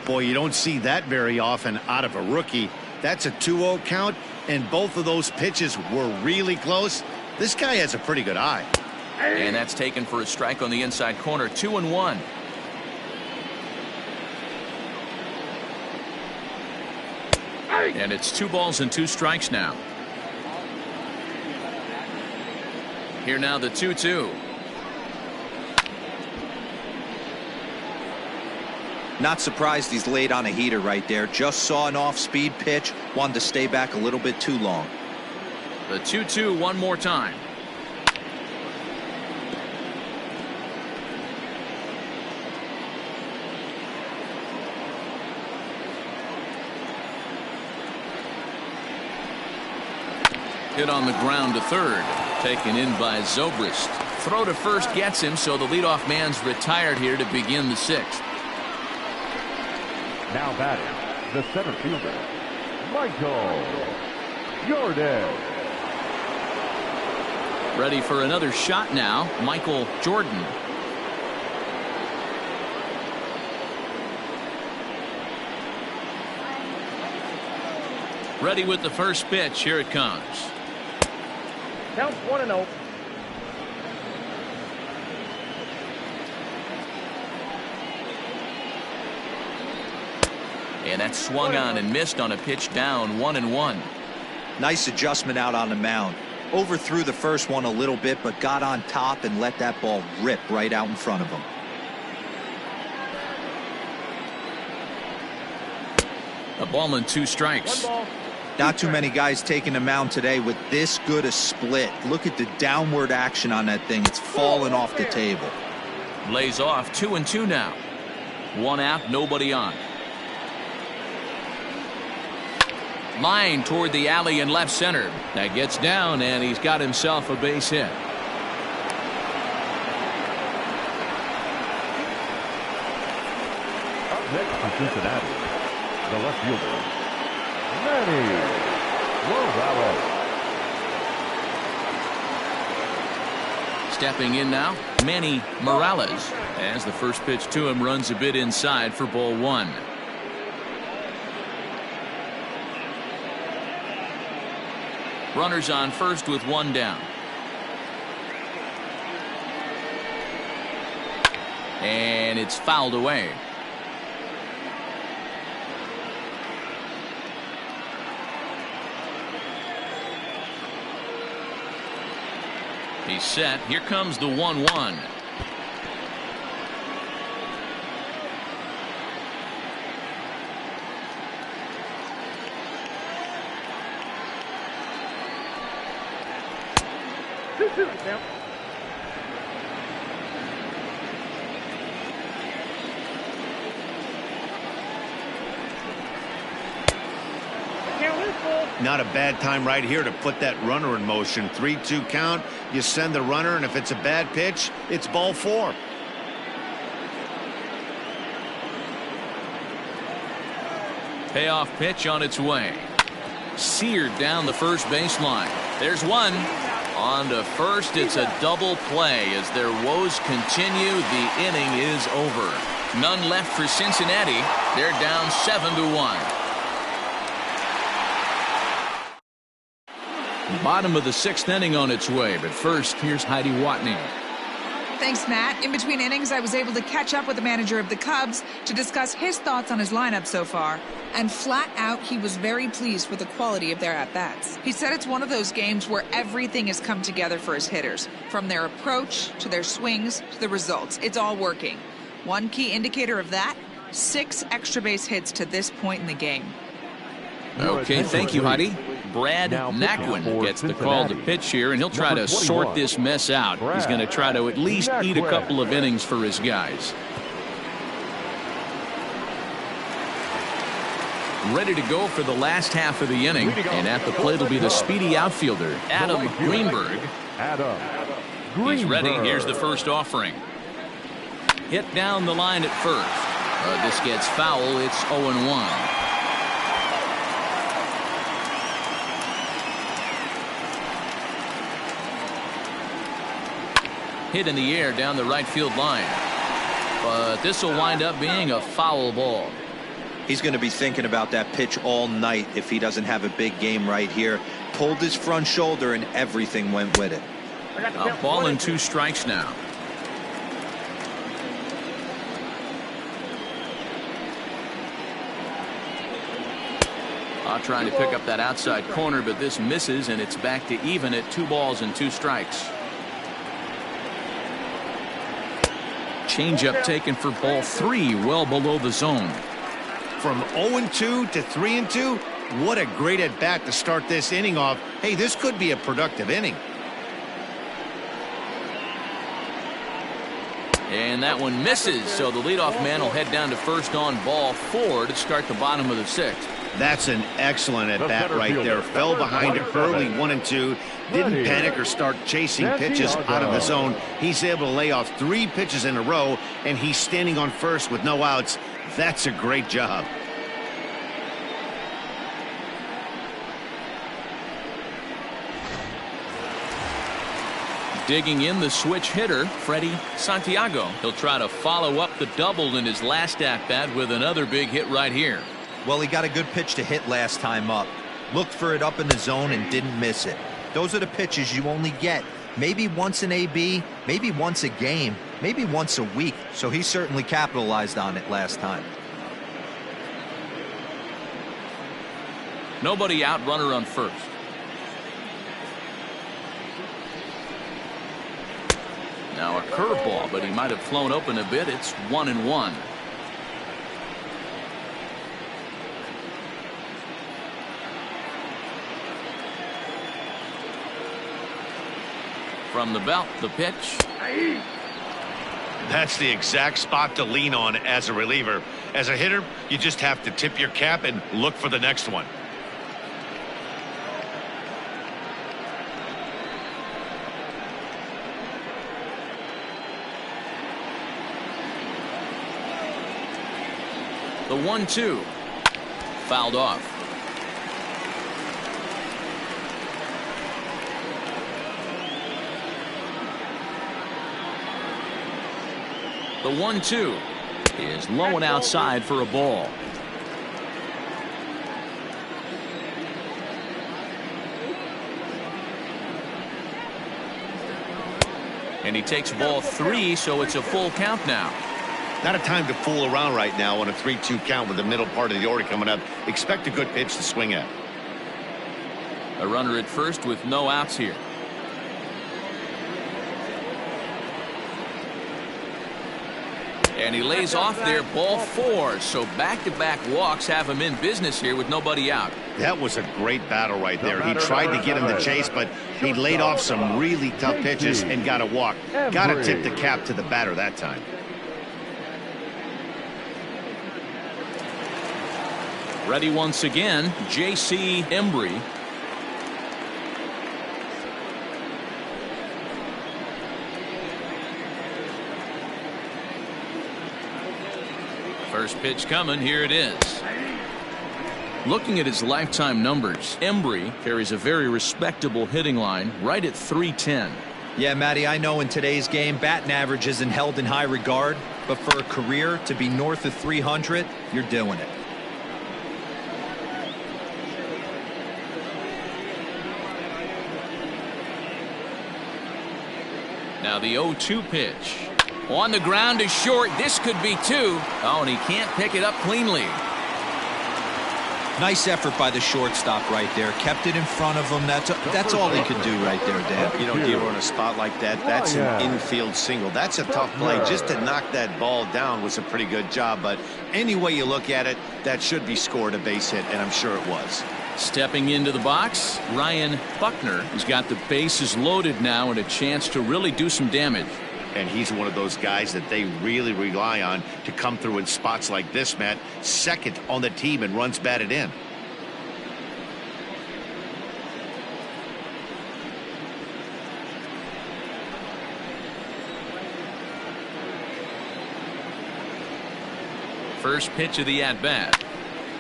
B: Boy, you don't see that very often out of a rookie. That's a 2-0 count, and both of those pitches were really close. This guy has a pretty good eye.
A: And that's taken for a strike on the inside corner. 2-1. And it's 2 balls and 2 strikes now. Here now the 2-2.
C: Not surprised he's laid on a heater right there. Just saw an off-speed pitch. Wanted to stay back a little bit too long.
A: The 2-2 one more time. Hit on the ground to third. Taken in by Zobrist. Throw to first gets him, so the leadoff man's retired here to begin the sixth.
D: Now batting, the center fielder, Michael Jordan.
A: Ready for another shot now, Michael Jordan. Ready with the first pitch. Here it comes.
E: Count 1-0.
A: And that swung on and missed on a pitch down 1-1.
C: Nice adjustment out on the mound. Overthrew the first one a little bit, but got on top and let that ball rip right out in front of him.
A: A ball and 2 strikes.
C: Not too many guys taking the mound today with this good a split. Look at the downward action on that thing. It's falling off the table.
A: Lays off 2-2 now. 1 out, nobody on. Line toward the alley in left center. That gets down, and he's got himself a base hit.
D: Up next for Cincinnati, the left fielder, Manny Morales.
A: Stepping in now, Manny Morales. As the first pitch to him runs a bit inside for ball 1. Runners on first with 1 down. And it's fouled away. He's set. Here comes the 1-1.
B: Not a bad time right here to put that runner in motion. 3-2 count. You send the runner, and if it's a bad pitch, it's ball 4.
A: Payoff pitch on its way. Seared down the first baseline. There's one. On to first. It's a double play. As their woes continue, the inning is over. None left for Cincinnati. They're down 7-1. Bottom of the 6th inning on its way, but first, here's Heidi Watney.
F: Thanks, Matt. In between innings, I was able to catch up with the manager of the Cubs to discuss his thoughts on his lineup so far. And flat out, he was very pleased with the quality of their at-bats. He said it's one of those games where everything has come together for his hitters. From their approach, to their swings, to the results. It's all working. One key indicator of that, 6 extra base hits to this point in the game.
A: Okay, thank you, Heidi. Brad Naquin gets the call to pitch here, and he'll try to sort this mess out. He's going to try to at least eat a couple of innings for his guys. Ready to go for the last half of the inning, and at the plate will be the speedy outfielder, Adam Greenberg. He's ready. Here's the first offering. Hit down the line at first. This gets foul. It's 0-1. Hit in the air down the right field line. But this will wind up being a foul ball.
C: He's going to be thinking about that pitch all night if he doesn't have a big game right here. Pulled his front shoulder and everything went with it.
A: A ball and 2 strikes now. Trying to pick up that outside corner, but this misses, and it's back to even at 2 balls and 2 strikes. Changeup taken for ball 3, well below the zone.
B: From 0-2 to 3-2, what a great at bat to start this inning off. Hey, this could be a productive inning.
A: And that one misses, so the leadoff man will head down to first on ball 4 to start the bottom of the 6th.
B: That's an excellent at bat right there. Fell behind early 1-2. Didn't panic or start chasing pitches out of the zone. He's able to lay off 3 pitches in a row, and he's standing on first with no outs. That's a great job.
A: Digging in the switch hitter, Freddie Santiago. He'll try to follow up the double in his last at bat with another big hit right here.
C: Well, he got a good pitch to hit last time up. Looked for it up in the zone and didn't miss it. Those are the pitches you only get maybe once in AB, maybe once a game, maybe once a week. So he certainly capitalized on it last time.
A: Nobody out, runner on first. Now a curveball, but he might have flown open a bit. It's 1-1. From the belt, the pitch.
B: That's the exact spot to lean on as a reliever. As a hitter, you just have to tip your cap and look for the next one.
A: The 1-2. Fouled off. The 1-2 is low and outside for a ball. And he takes ball 3, so it's a full count now.
B: Not a time to fool around right now on a 3-2 count with the middle part of the order coming up. Expect a good pitch to swing at.
A: A runner at first with no outs here. And he lays off there, ball 4. So back-to-back walks have him in business here with nobody out.
B: That was a great battle right there. He tried to get him to chase, but he laid off some really tough pitches and got a walk. Got to tip the cap to the batter that time.
A: Ready once again, J.C. Embry. First pitch coming, here it is. Looking at his lifetime numbers, Embry carries a very respectable hitting line right at .310.
C: Yeah, Matty, I know in today's game, batting average isn't held in high regard, but for a career to be north of 300, you're doing it.
A: Now the 0-2 pitch. On the ground is short. This could be two. Oh, and he can't pick it up cleanly.
C: Nice effort by the shortstop right there. Kept it in front of him. That's all he could do right there, Dan.
B: You know, Dero, in a spot like that, that's an infield single. That's a tough play. Just to knock that ball down was a pretty good job. But any way you look at it, that should be scored a base hit, and I'm sure it was.
A: Stepping into the box, Ryan Buckner has got the bases loaded now and a chance to really do some damage.
B: And he's one of those guys that they really rely on to come through in spots like this, Matt. Second on the team and runs batted in.
A: First pitch of the at-bat.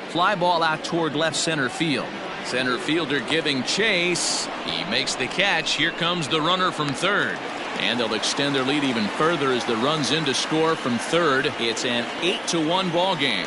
A: Fly ball out toward left center field. Center fielder giving chase. He makes the catch. Here comes the runner from third. And they'll extend their lead even further as the runs in to score from third. It's an 8-1 ball game.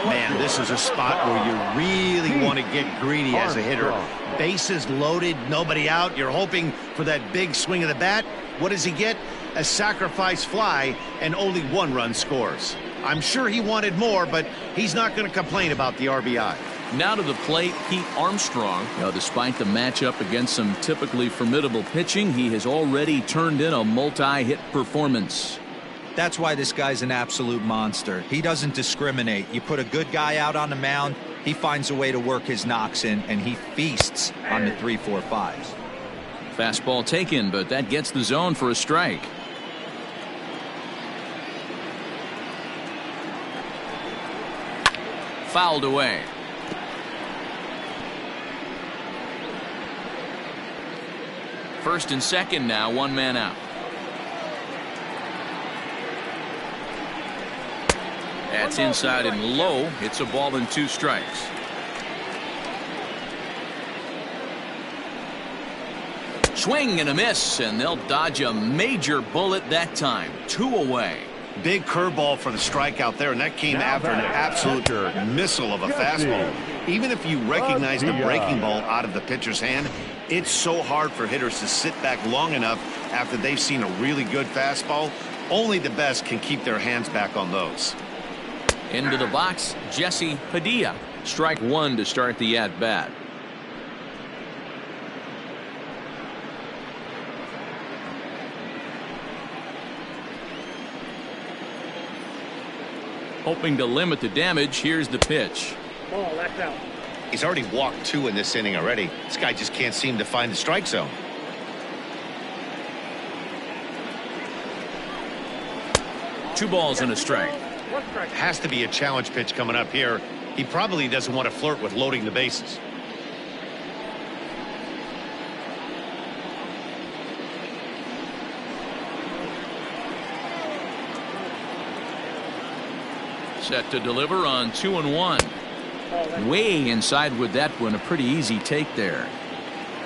B: Man, this is a spot where you really want to get greedy as a hitter. Bases loaded, nobody out. You're hoping for that big swing of the bat. What does he get? A sacrifice fly, and only one run scores. I'm sure he wanted more, but he's not going to complain about the RBI.
A: Now to the plate, Pete Armstrong. Now, despite the matchup against some typically formidable pitching, he has already turned in a multi-hit performance.
C: That's why this guy's an absolute monster. He doesn't discriminate. You put a good guy out on the mound, he finds a way to work his knocks in, and he feasts on the 3-4-5s.
A: Fastball taken, but that gets the zone for a strike. Fouled away. First and second now, one man out. That's inside and low. It's a ball and 2 strikes. Swing and a miss, and they'll dodge a major bullet that time. 2 away.
B: Big curveball for the strikeout there, and that came after an absolute missile of a fastball. Even if you recognize the breaking ball out of the pitcher's hand, it's so hard for hitters to sit back long enough after they've seen a really good fastball. Only the best can keep their hands back on those.
A: Into the box, Jesse Padilla. Strike 1 to start the at-bat. Hoping to limit the damage, here's the pitch.
E: Ball, that's out.
B: He's already walked 2 in this inning already. This guy just can't seem to find the strike zone.
A: Two balls and a strike.
B: Has to be a challenge pitch coming up here. He probably doesn't want to flirt with loading the bases.
A: Set to deliver on 2-1. Way inside with that one. A pretty easy take there.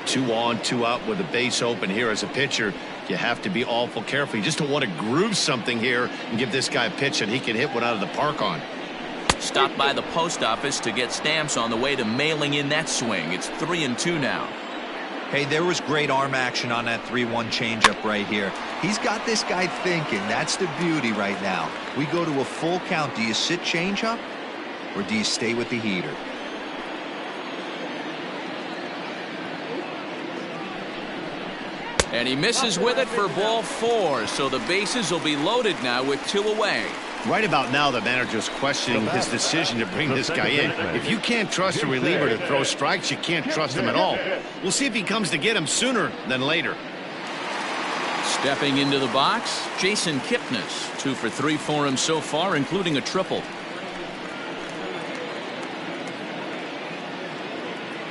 B: 2 on, 2 out with the base open here as a pitcher. You have to be awful careful. You just don't want to groove something here and give this guy a pitch that he can hit one out of the park on.
A: Stopped by the post office to get stamps on the way to mailing in that swing. It's 3-2 now.
C: Hey, there was great arm action on that 3-1 changeup right here. He's got this guy thinking. That's the beauty right now. We go to a full count. Do you sit changeup or do you stay with the heater?
A: And he misses with it for ball 4. So the bases will be loaded now with 2 away.
B: Right about now, the manager's questioning his decision to bring this guy in. If you can't trust a reliever to throw strikes, you can't trust him at all. We'll see if he comes to get him sooner than later.
A: Stepping into the box, Jason Kipnis. 2 for 3 for him so far, including a triple.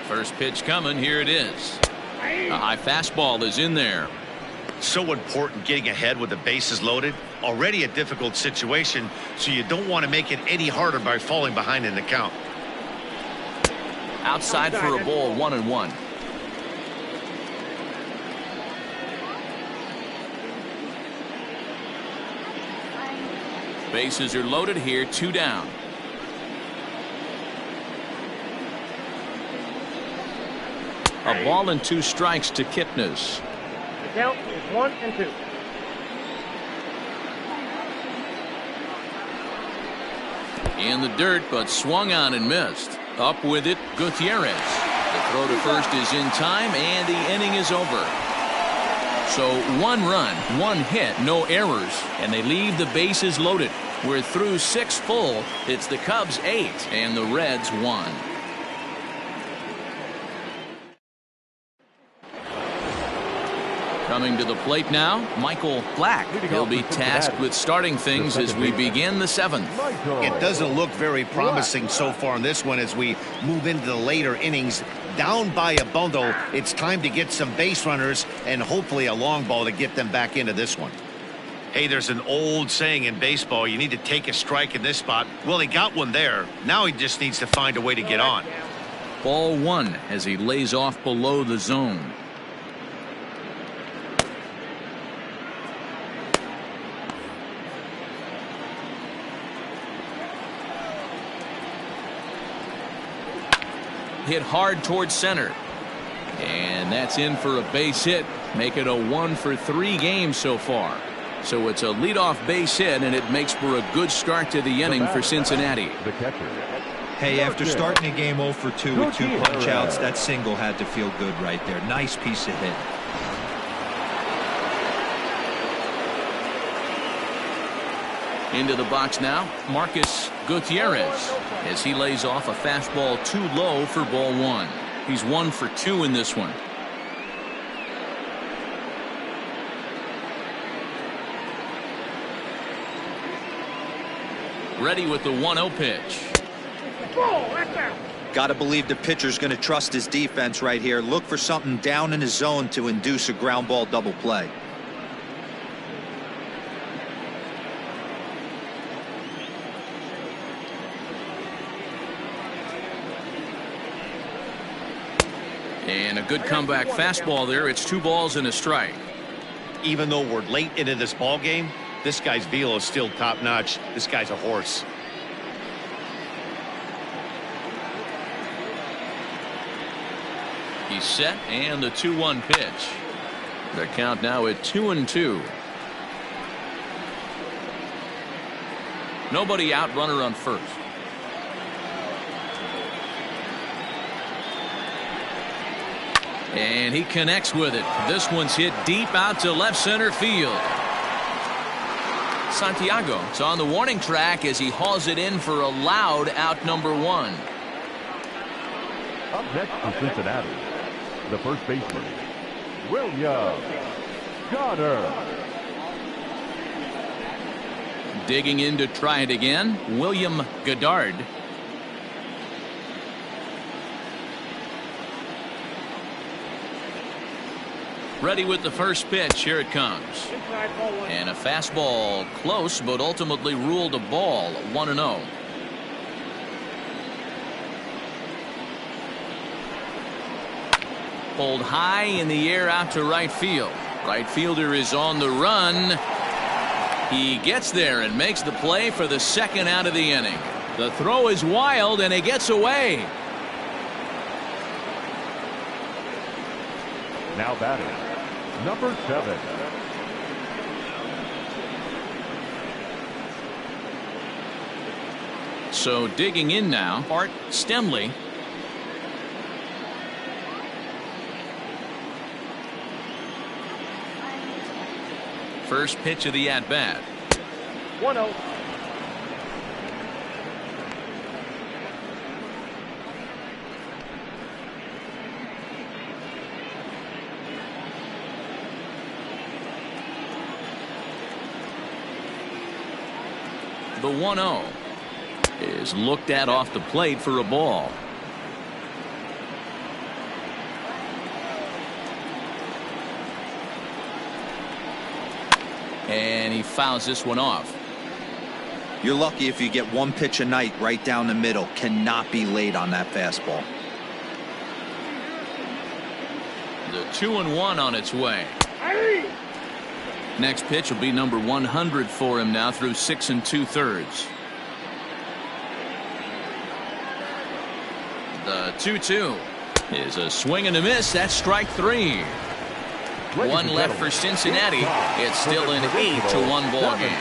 A: First pitch coming. Here it is. A high fastball is in there.
B: So important getting ahead with the bases loaded. Already a difficult situation, so you don't want to make it any harder by falling behind in the count.
A: Outside for a ball, 1-1. Bases are loaded here, 2 down. A ball and 2 strikes to Kipnis.
E: Count is 1-2.
A: In the dirt, but swung on and missed. Up with it, Gutierrez. The throw to first is in time, and the inning is over. So 1 run, 1 hit, no errors, and they leave the bases loaded. We're through 6 full. It's the Cubs 8 and the Reds 1. Coming to the plate now, Michael Black. He'll be tasked with starting things as we begin the 7th.
B: It doesn't look very promising so far in this one as we move into the later innings. Down by a bundle, it's time to get some base runners and hopefully a long ball to get them back into this one. Hey, there's an old saying in baseball, you need to take a strike in this spot. Well, he got one there. Now he just needs to find a way to get on.
A: Ball 1 as he lays off below the zone. Hit hard towards center. And that's in for a base hit. Make it a 1-for-3 game so far. So it's a leadoff base hit, and it makes for a good start to the inning for Cincinnati.
D: The catcher.
C: Hey, after starting a game 0-for-2 with 2 punch-outs, that single had to feel good right there. Nice piece of hit.
A: Into the box now, Marcus Gutierrez, as he lays off a fastball too low for ball 1. He's 1 for 2 in this one. Ready with the 1-0 pitch.
C: Got to believe the pitcher's going to trust his defense right here. Look for something down in his zone to induce a ground ball double play.
A: And a good comeback fastball there. It's 2 balls and a strike.
B: Even though we're late into this ball game, this guy's velo is still top notch. This guy's a horse.
A: He's set, and the 2-1 pitch. The count now at 2-2. Nobody out, runner on first. And he connects with it. This one's hit deep out to left center field. Santiago is on the warning track as he hauls it in for a loud out number 1.
D: Up next for Cincinnati, the first baseman, William Goddard.
A: Digging in to try it again, William Goddard. Ready with the first pitch. Here it comes. And a fastball close, but ultimately ruled a ball. 1-0. Pulled high in the air out to right field. Right fielder is on the run. He gets there and makes the play for the 2nd out of the inning. The throw is wild, and he gets away.
D: Now batting, number 7.
A: So digging in now, Art Stemley. First pitch of the at-bat.
E: 1-0.
A: The 1-0 is looked at off the plate for a ball. And he fouls this one off.
C: You're lucky if you get 1 pitch a night right down the middle. Cannot be late on that fastball.
A: The 2-1 on its way. Next pitch will be number 100 for him now through 6 2/3. The 2-2 is a swing and a miss. That's strike 3. One left for Cincinnati. It's still an 8-1 ball game.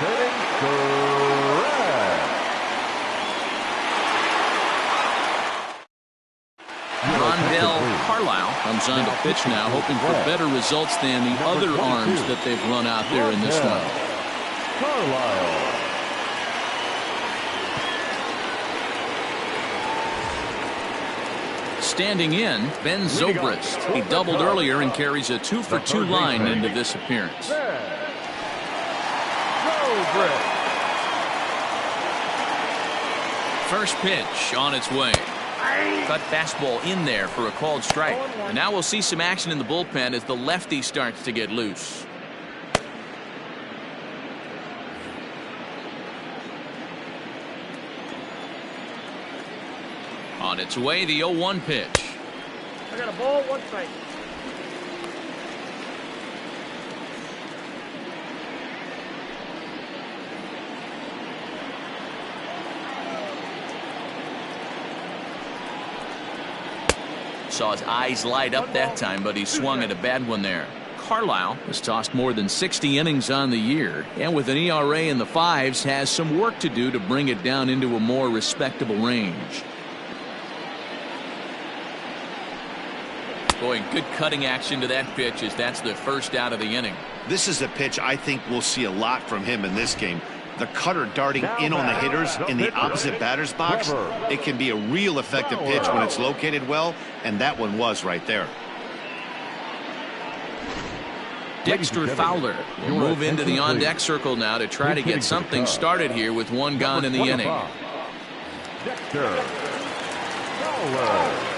A: Rondell Carlisle comes on to pitch now, hoping for better results than the other arms that they've run out there in this one.
D: Carlisle.
A: Standing in, Ben Zobrist. He doubled earlier and carries a 2-for-2 line into this appearance. First pitch on its way. Cut fastball in there for a called strike. And now we'll see some action in the bullpen as the lefty starts to get loose. On its way, the 0-1 pitch.
E: I got a ball, 1 strike.
A: Saw his eyes light up that time, but he swung at a bad one there. Carlisle has tossed more than 60 innings on the year, and with an ERA in the 5s, has some work to do to bring it down into a more respectable range. Boy, good cutting action to that pitch as that's the first out of the inning.
B: This is a pitch I think we'll see a lot from him in this game. The cutter darting in on the hitters in the opposite batter's box. It can be a real effective pitch when it's located well, and that one was right there.
A: Dexter Fowler will move into the on-deck circle now to try to get something started here with one gone in the inning.
D: Dexter Fowler.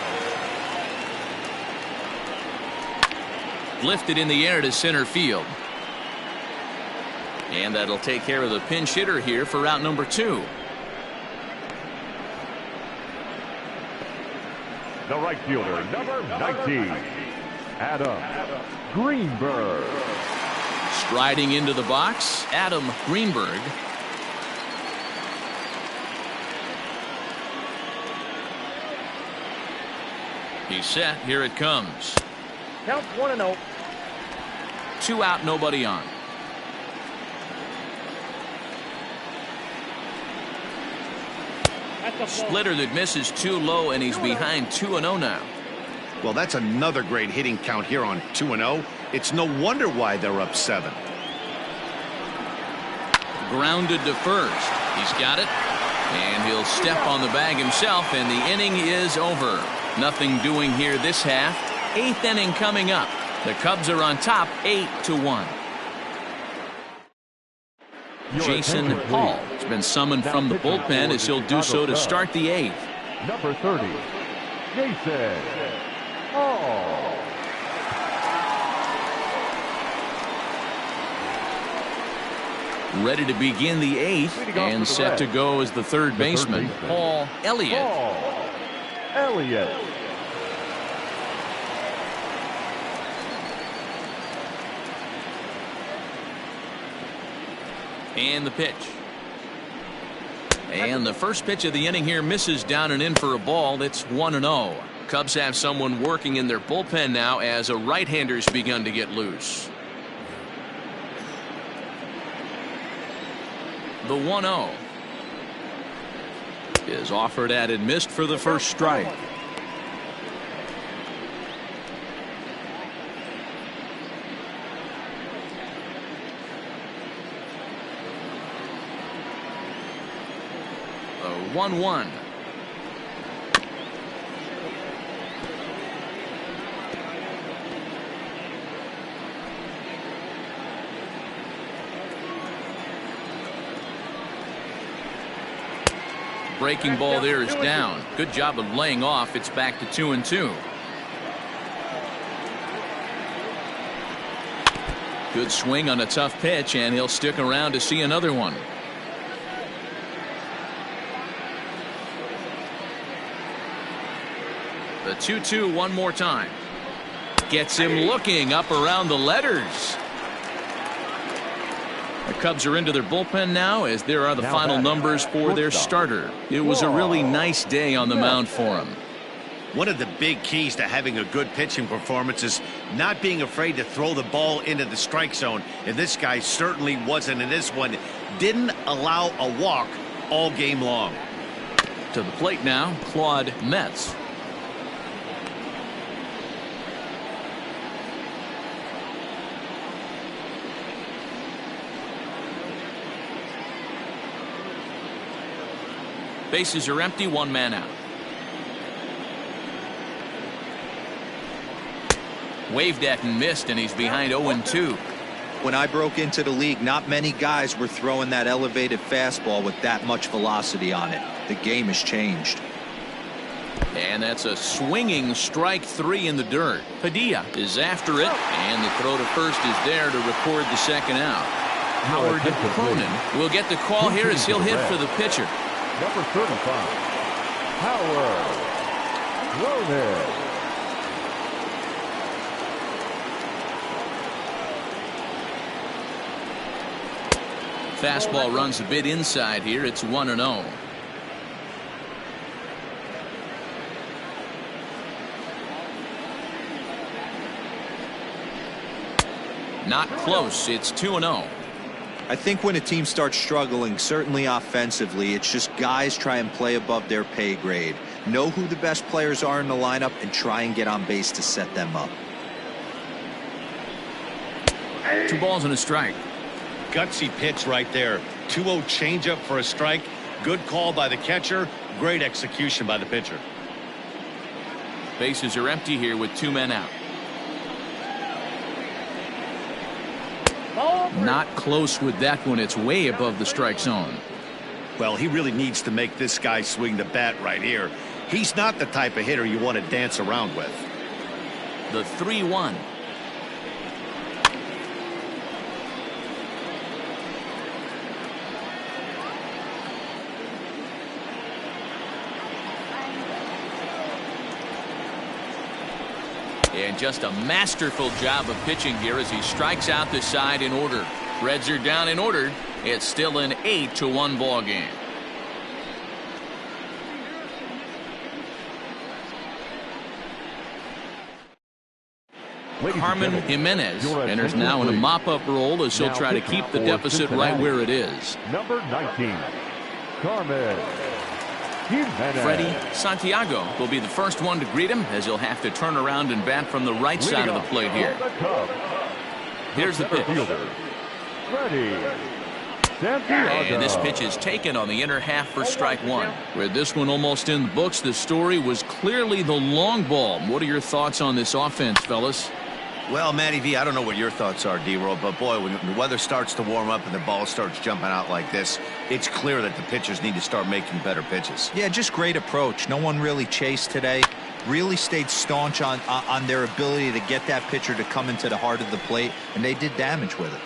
A: Lifted in the air to center field. And that'll take care of the pinch hitter here for out number 2.
D: The right fielder, number 19, Adam Greenberg.
A: Striding into the box, Adam Greenberg. He's set. Here it comes.
E: Count 1-0.
A: 2 out, nobody on. Splitter that misses too low, and he's behind 2-0 now.
B: Well, that's another great hitting count here on 2-0. It's no wonder why they're up 7.
A: Grounded to first. He's got it. And he'll step on the bag himself, and the inning is over. Nothing doing here this half. 8th inning coming up. The Cubs are on top 8-1. Jason Hall has been summoned from the bullpen as he'll do so to start the 8th.
D: Number 30, Jason Hall.
A: Ready to begin the 8th and set to go as the third baseman, Paul Elliott.
D: Paul Elliott.
A: And the pitch. And the first pitch of the inning here misses down and in for a ball. It's 1-0. Cubs have someone working in their bullpen now as a right-hander's begun to get loose. The 1-0 is offered at and missed for the first strike. A 1-1. Breaking ball there is down. Good job of laying off. It's back to 2-2. Good swing on a tough pitch, and he'll stick around to see another one. The 2-2 one more time. Gets him looking up around the letters. The Cubs are into their bullpen now as there are the final numbers for their starter. It was a really nice day on the mound for him.
B: One of the big keys to having a good pitching performance is not being afraid to throw the ball into the strike zone. And this guy certainly wasn't in this one. Didn't allow a walk all game long.
A: To the plate now, Claude Metz. Bases are empty, one man out. Waved at and missed, and he's behind 0-2.
C: When I broke into the league, not many guys were throwing that elevated fastball with that much velocity on it. The game has changed.
A: And that's a swinging strike 3 in the dirt. Padilla is after it, and the throw to first is there to record the second out. Howard Cronin will get the call here as he'll hit for the pitcher.
D: Number 35, Howard Cronin.
A: Fastball runs a bit inside here. It's 1-0. Not close. It's 2-0.
C: I think when a team starts struggling, certainly offensively, it's just guys try and play above their pay grade. Know who the best players are in the lineup and try and get on base to set them up.
A: 2 balls and a strike.
B: Gutsy pitch right there. 2-0 changeup for a strike. Good call by the catcher. Great execution by the pitcher.
A: Bases are empty here with 2 men out. Not close with that one. It's way above the strike zone.
B: Well, he really needs to make this guy swing the bat right here. He's not the type of hitter you want to dance around with.
A: The 3-1. And just a masterful job of pitching here as he strikes out the side in order. Reds are down in order. It's still an 8-1 ball game. Carmen Jimenez enters now in a mop-up role as he'll try to keep the deficit right where it is.
D: Number 19, Carmen Jimenez.
A: Freddie Santiago will be the first one to greet him as he'll have to turn around and bat from the right side of the plate here. Here's the pitch.
D: Freddie Santiago.
A: And this pitch is taken on the inner half for strike 1. With this one almost in the books, the story was clearly the long ball. What are your thoughts on this offense, fellas?
B: Well, Matty V, I don't know what your thoughts are, D-Roll, but boy, when the weather starts to warm up and the ball starts jumping out like this, it's clear that the pitchers need to start making better pitches.
C: Yeah, just great approach. No one really chased today. Really stayed staunch on their ability to get that pitcher to come into the heart of the plate, and they did damage with it.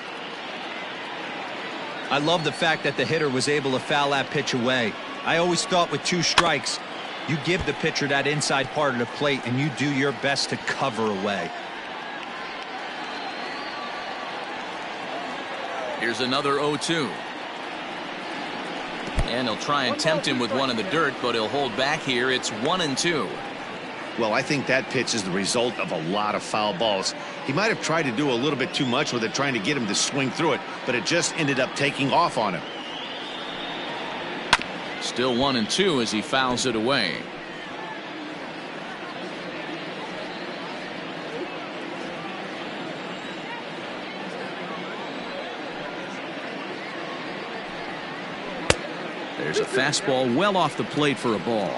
C: I love the fact that the hitter was able to foul that pitch away. I always thought with 2 strikes, you give the pitcher that inside part of the plate, and you do your best to cover away.
A: Here's another 0-2. And he'll try and tempt him with one in the dirt, but he'll hold back here. It's 1-2.
B: Well, I think that pitch is the result of a lot of foul balls. He might have tried to do a little bit too much with it, trying to get him to swing through it, but it just ended up taking off on him.
A: Still 1-2 as he fouls it away. There's a fastball well off the plate for a ball.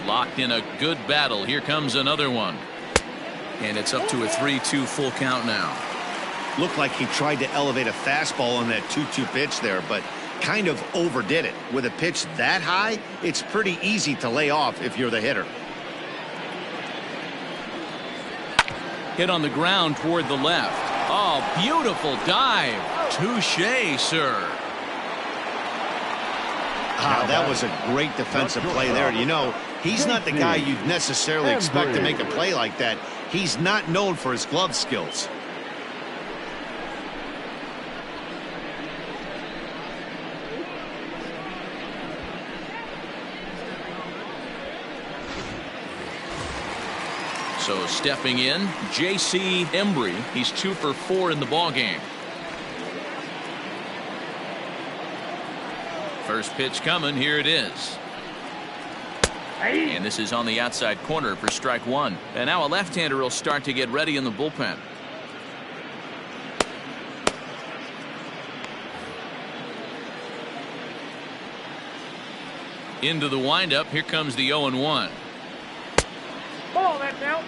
A: Locked in a good battle. Here comes another one. And it's up to a 3-2 full count now.
B: Looked like he tried to elevate a fastball on that 2-2 pitch there, but kind of overdid it. With a pitch that high, it's pretty easy to lay off if you're the hitter.
A: Hit on the ground toward the left. Oh, beautiful dive. Touché, sir.
B: That was a great defensive play there. You know, He's not the guy you'd necessarily expect to make a play like that. He's not known for his glove skills.
A: So stepping in, J.C. Embry. He's 2 for 4 in the ballgame. First pitch coming. Here it is. And this is on the outside corner for strike 1. And now a left-hander will start to get ready in the bullpen. Into the windup. Here comes the 0-1.
E: Ball, that's out.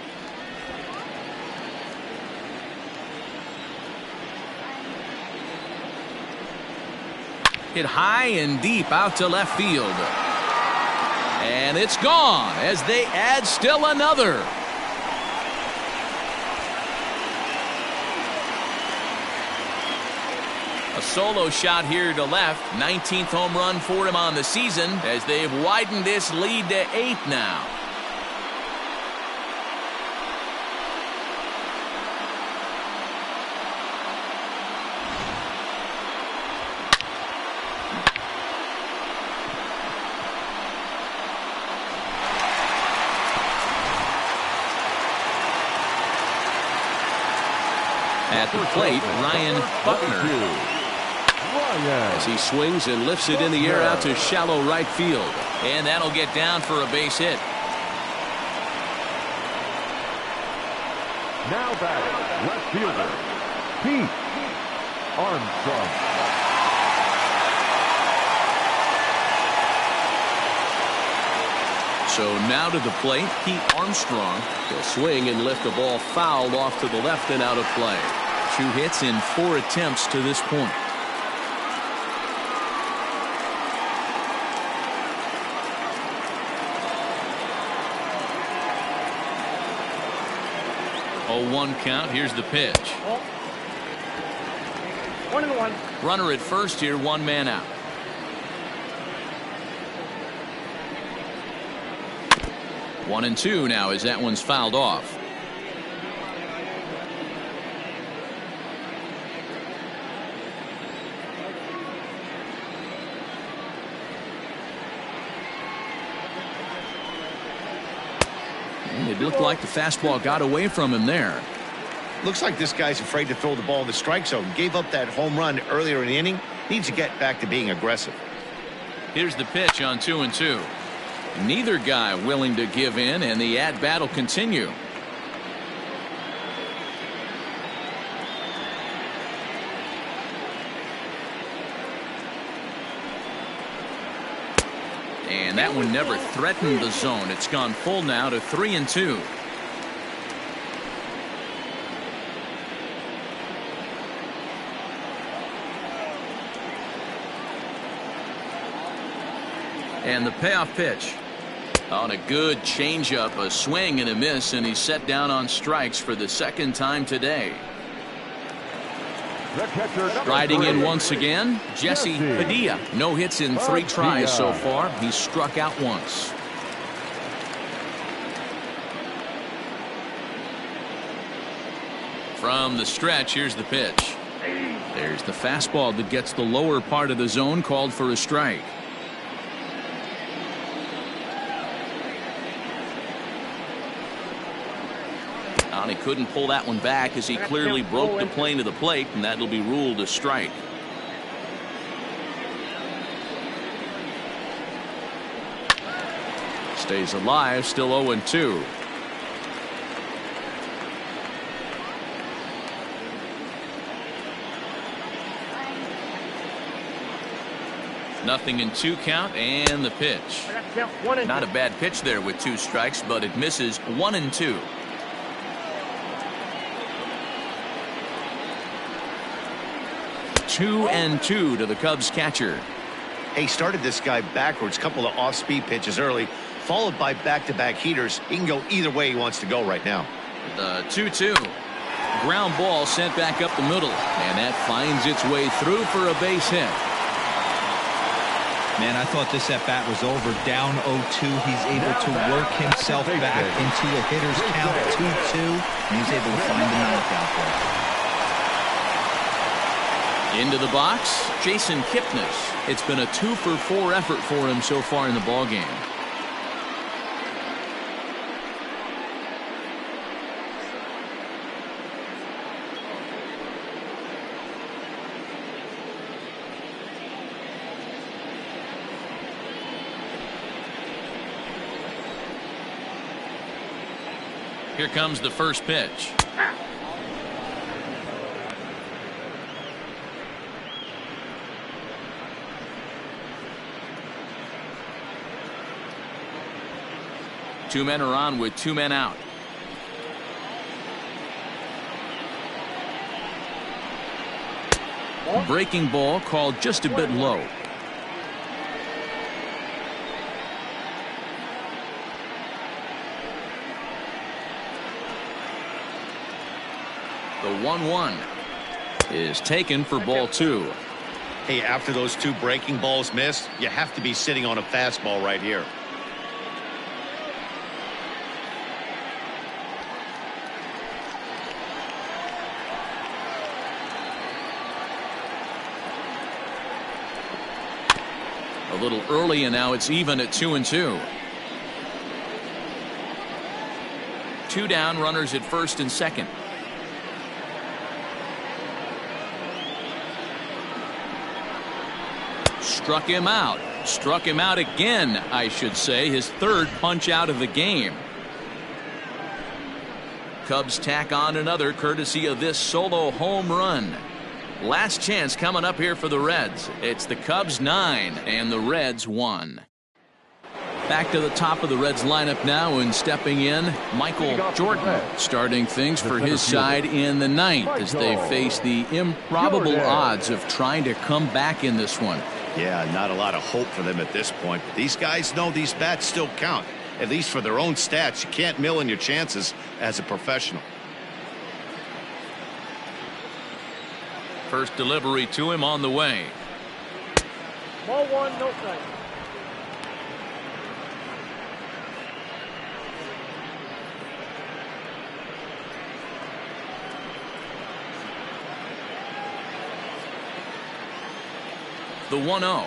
A: Hit high and deep out to left field. And it's gone as they add still another. A solo shot here to left. 19th home run for him on the season as they've widened this lead to 8 now. At the plate, Ryan Buckner. As he swings and lifts it in the air out to shallow right field. And that'll get down for a base hit.
D: Now batting, left fielder, Pete Armstrong.
A: So now to the plate, Pete Armstrong.
G: He'll swing and lift the ball fouled off to the left and out of play.
A: 2 hits in 4 attempts to this point. Oh, 1 count. Here's the pitch.
E: 1-1.
A: Runner at first here, 1 man out. One and 2 now as that one's fouled off. And it looked like the fastball got away from him there.
B: Looks like this guy's afraid to throw the ball in the strike zone. Gave up that home run earlier in the inning. Needs to get back to being aggressive.
A: Here's the pitch on 2-2. Neither guy willing to give in, and the at-bat will continue. And that one never threatened the zone. It's gone full now to 3-2. And the payoff pitch. On a good changeup, a swing and a miss, and he's set down on strikes for the 2nd time today. Riding in once again, Jesse Padilla. No hits in 3 tries so far. He's struck out once. From the stretch, here's the pitch. There's the fastball that gets the lower part of the zone, called for a strike. He couldn't pull that one back as he clearly broke the plane of the plate, and that'll be ruled a strike. Stays alive, still 0-2. Nothing in 2 count, and the pitch. Not a bad pitch there with 2 strikes, but it misses. 1-2. 2-2 to the Cubs catcher.
B: Hey, started this guy backwards, couple of off-speed pitches early, followed by back-to-back heaters. He can go either way he wants to go right now.
A: The 2-2. Ground ball sent back up the middle, and that finds its way through for a base hit.
C: Man, I thought this at-bat was over. Down 0-2. He's able to work himself back into a hitter's count 2-2, and he's able to find the knockout there.
A: Into the box, Jason Kipnis. It's been a 2-for-4 effort for him so far in the ballgame. Here comes the first pitch. Two men are on with two men out. Breaking ball called just a bit low. The 1-1 is taken for ball two.
B: Hey, after those two breaking balls missed, you have to be sitting on a fastball right here.
A: A little early, and now it's even at 2-2. Two down, runners at first and second. Struck him out. Struck him out again, I should say. His third punch out of the game. Cubs tack on another courtesy of this solo home run. Last chance coming up here for the Reds. It's the Cubs 9 and the Reds 1. Back to the top of the Reds lineup now, and stepping in, Michael Jordan, starting things for his side in the ninth as they face the improbable odds of trying to come back in this one.
B: Yeah, not a lot of hope for them at this point. These guys know these bats still count, at least for their own stats. You can't mill in your chances as a professional.
A: First delivery to him on the way.
E: Ball one, no strike.
A: The 1-0.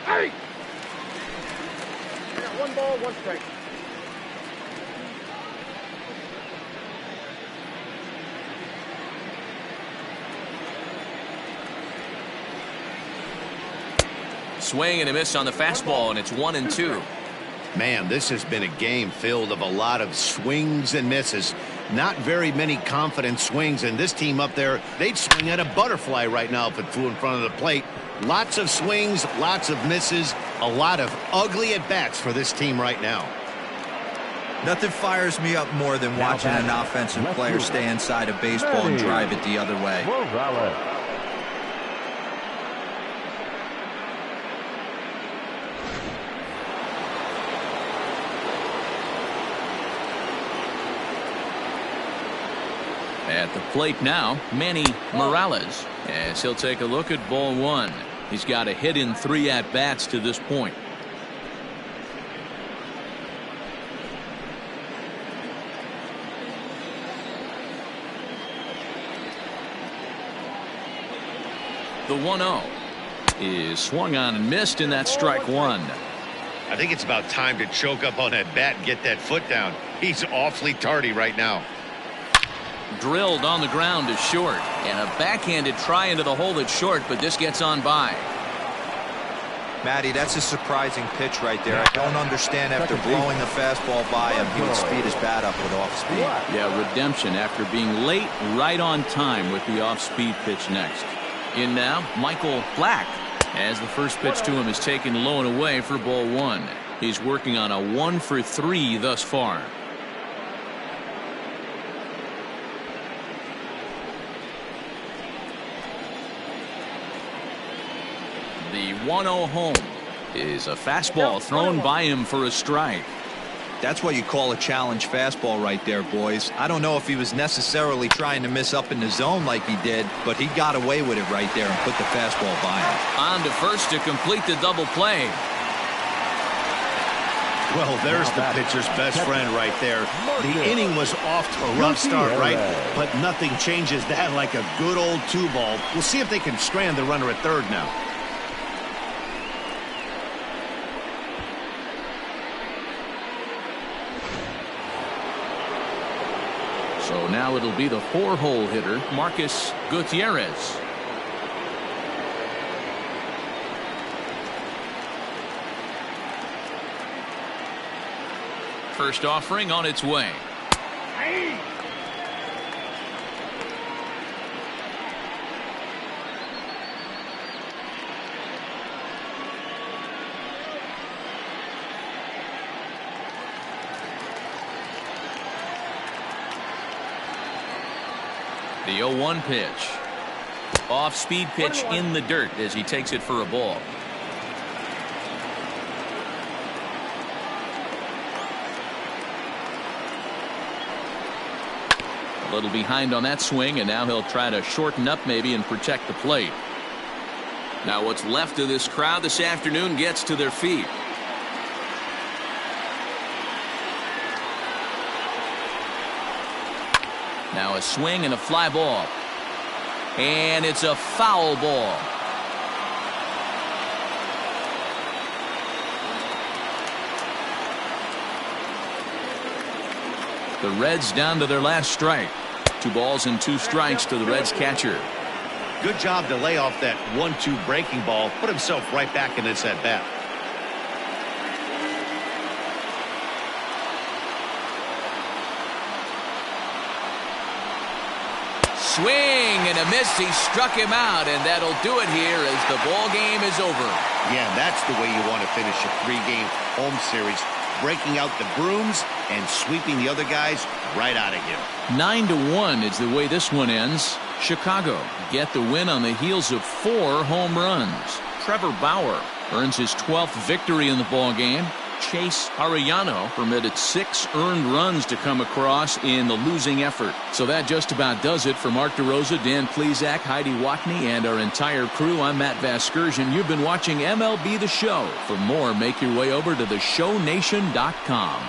E: Hey! I got one ball, one strike.
A: Swing and a miss on the fastball, and it's 1-2.
B: Man, this has been a game filled of a lot of swings and misses. Not very many confident swings, and this team up there, they'd swing at a butterfly right now if it flew in front of the plate. Lots of swings, lots of misses, a lot of ugly at-bats for this team right now.
C: Nothing fires me up more than watching an offensive player stay inside a baseball and drive it the other way.
A: At the plate now, Manny Morales, as he'll take a look at ball one. He's got a hit in 3 at-bats to this point. The 1-0 is swung on and missed, and that's strike one.
B: I think it's about time to choke up on that bat and get that foot down. He's awfully tardy right now.
A: Drilled on the ground to short, and a backhanded try into the hole that's short, but this gets on by.
C: Matty, that's a surprising pitch right there. I don't understand, after blowing the fastball by him, he would speed his bat up with off speed.
A: Yeah, redemption after being late, right on time with the off-speed pitch next. In now, Michael Black, as the first pitch to him is taken low and away for ball one. He's working on a 1-for-3 thus far. The 1-0 home is a fastball thrown by him for a strike.
C: That's what you call a challenge fastball right there, boys. I don't know if he was necessarily trying to miss up in the zone like he did, but he got away with it right there and put the fastball by him.
A: On to first to complete the double play.
B: Well, there's the pitcher's best friend right there. The inning was off to a rough start, right? But nothing changes that like a good old 2-ball. We'll see if they can strand the runner at third now.
A: So now it'll be the 4-hole hitter, Marcus Gutierrez. First offering on its way.
E: Hey!
A: The 0-1 pitch. Off-speed pitch in the dirt as he takes it for a ball. A little behind on that swing, and now he'll try to shorten up maybe and protect the plate. Now what's left of this crowd this afternoon gets to their feet. Now a swing and a fly ball. And it's a foul ball. The Reds down to their last strike. 2 balls and 2 strikes to the Reds catcher.
B: Good job to lay off that 1-2 breaking ball. Put himself right back in this at-bat.
A: Swing and a miss. He struck him out, and that'll do it here as the ball game is over.
B: Yeah, that's the way you want to finish a 3-game home series. Breaking out the brooms and sweeping the other guys right out of here.
A: 9-1 is the way this one ends. Chicago get the win on the heels of 4 home runs. Trevor Bauer earns his 12th victory in the ball game. Chase Arellano permitted 6 earned runs to come across in the losing effort. So that just about does it for Mark DeRosa, Dan Plesac, Heidi Watney, and our entire crew. I'm Matt Vasgersian. You've been watching MLB The Show. For more, make your way over to theshownation.com.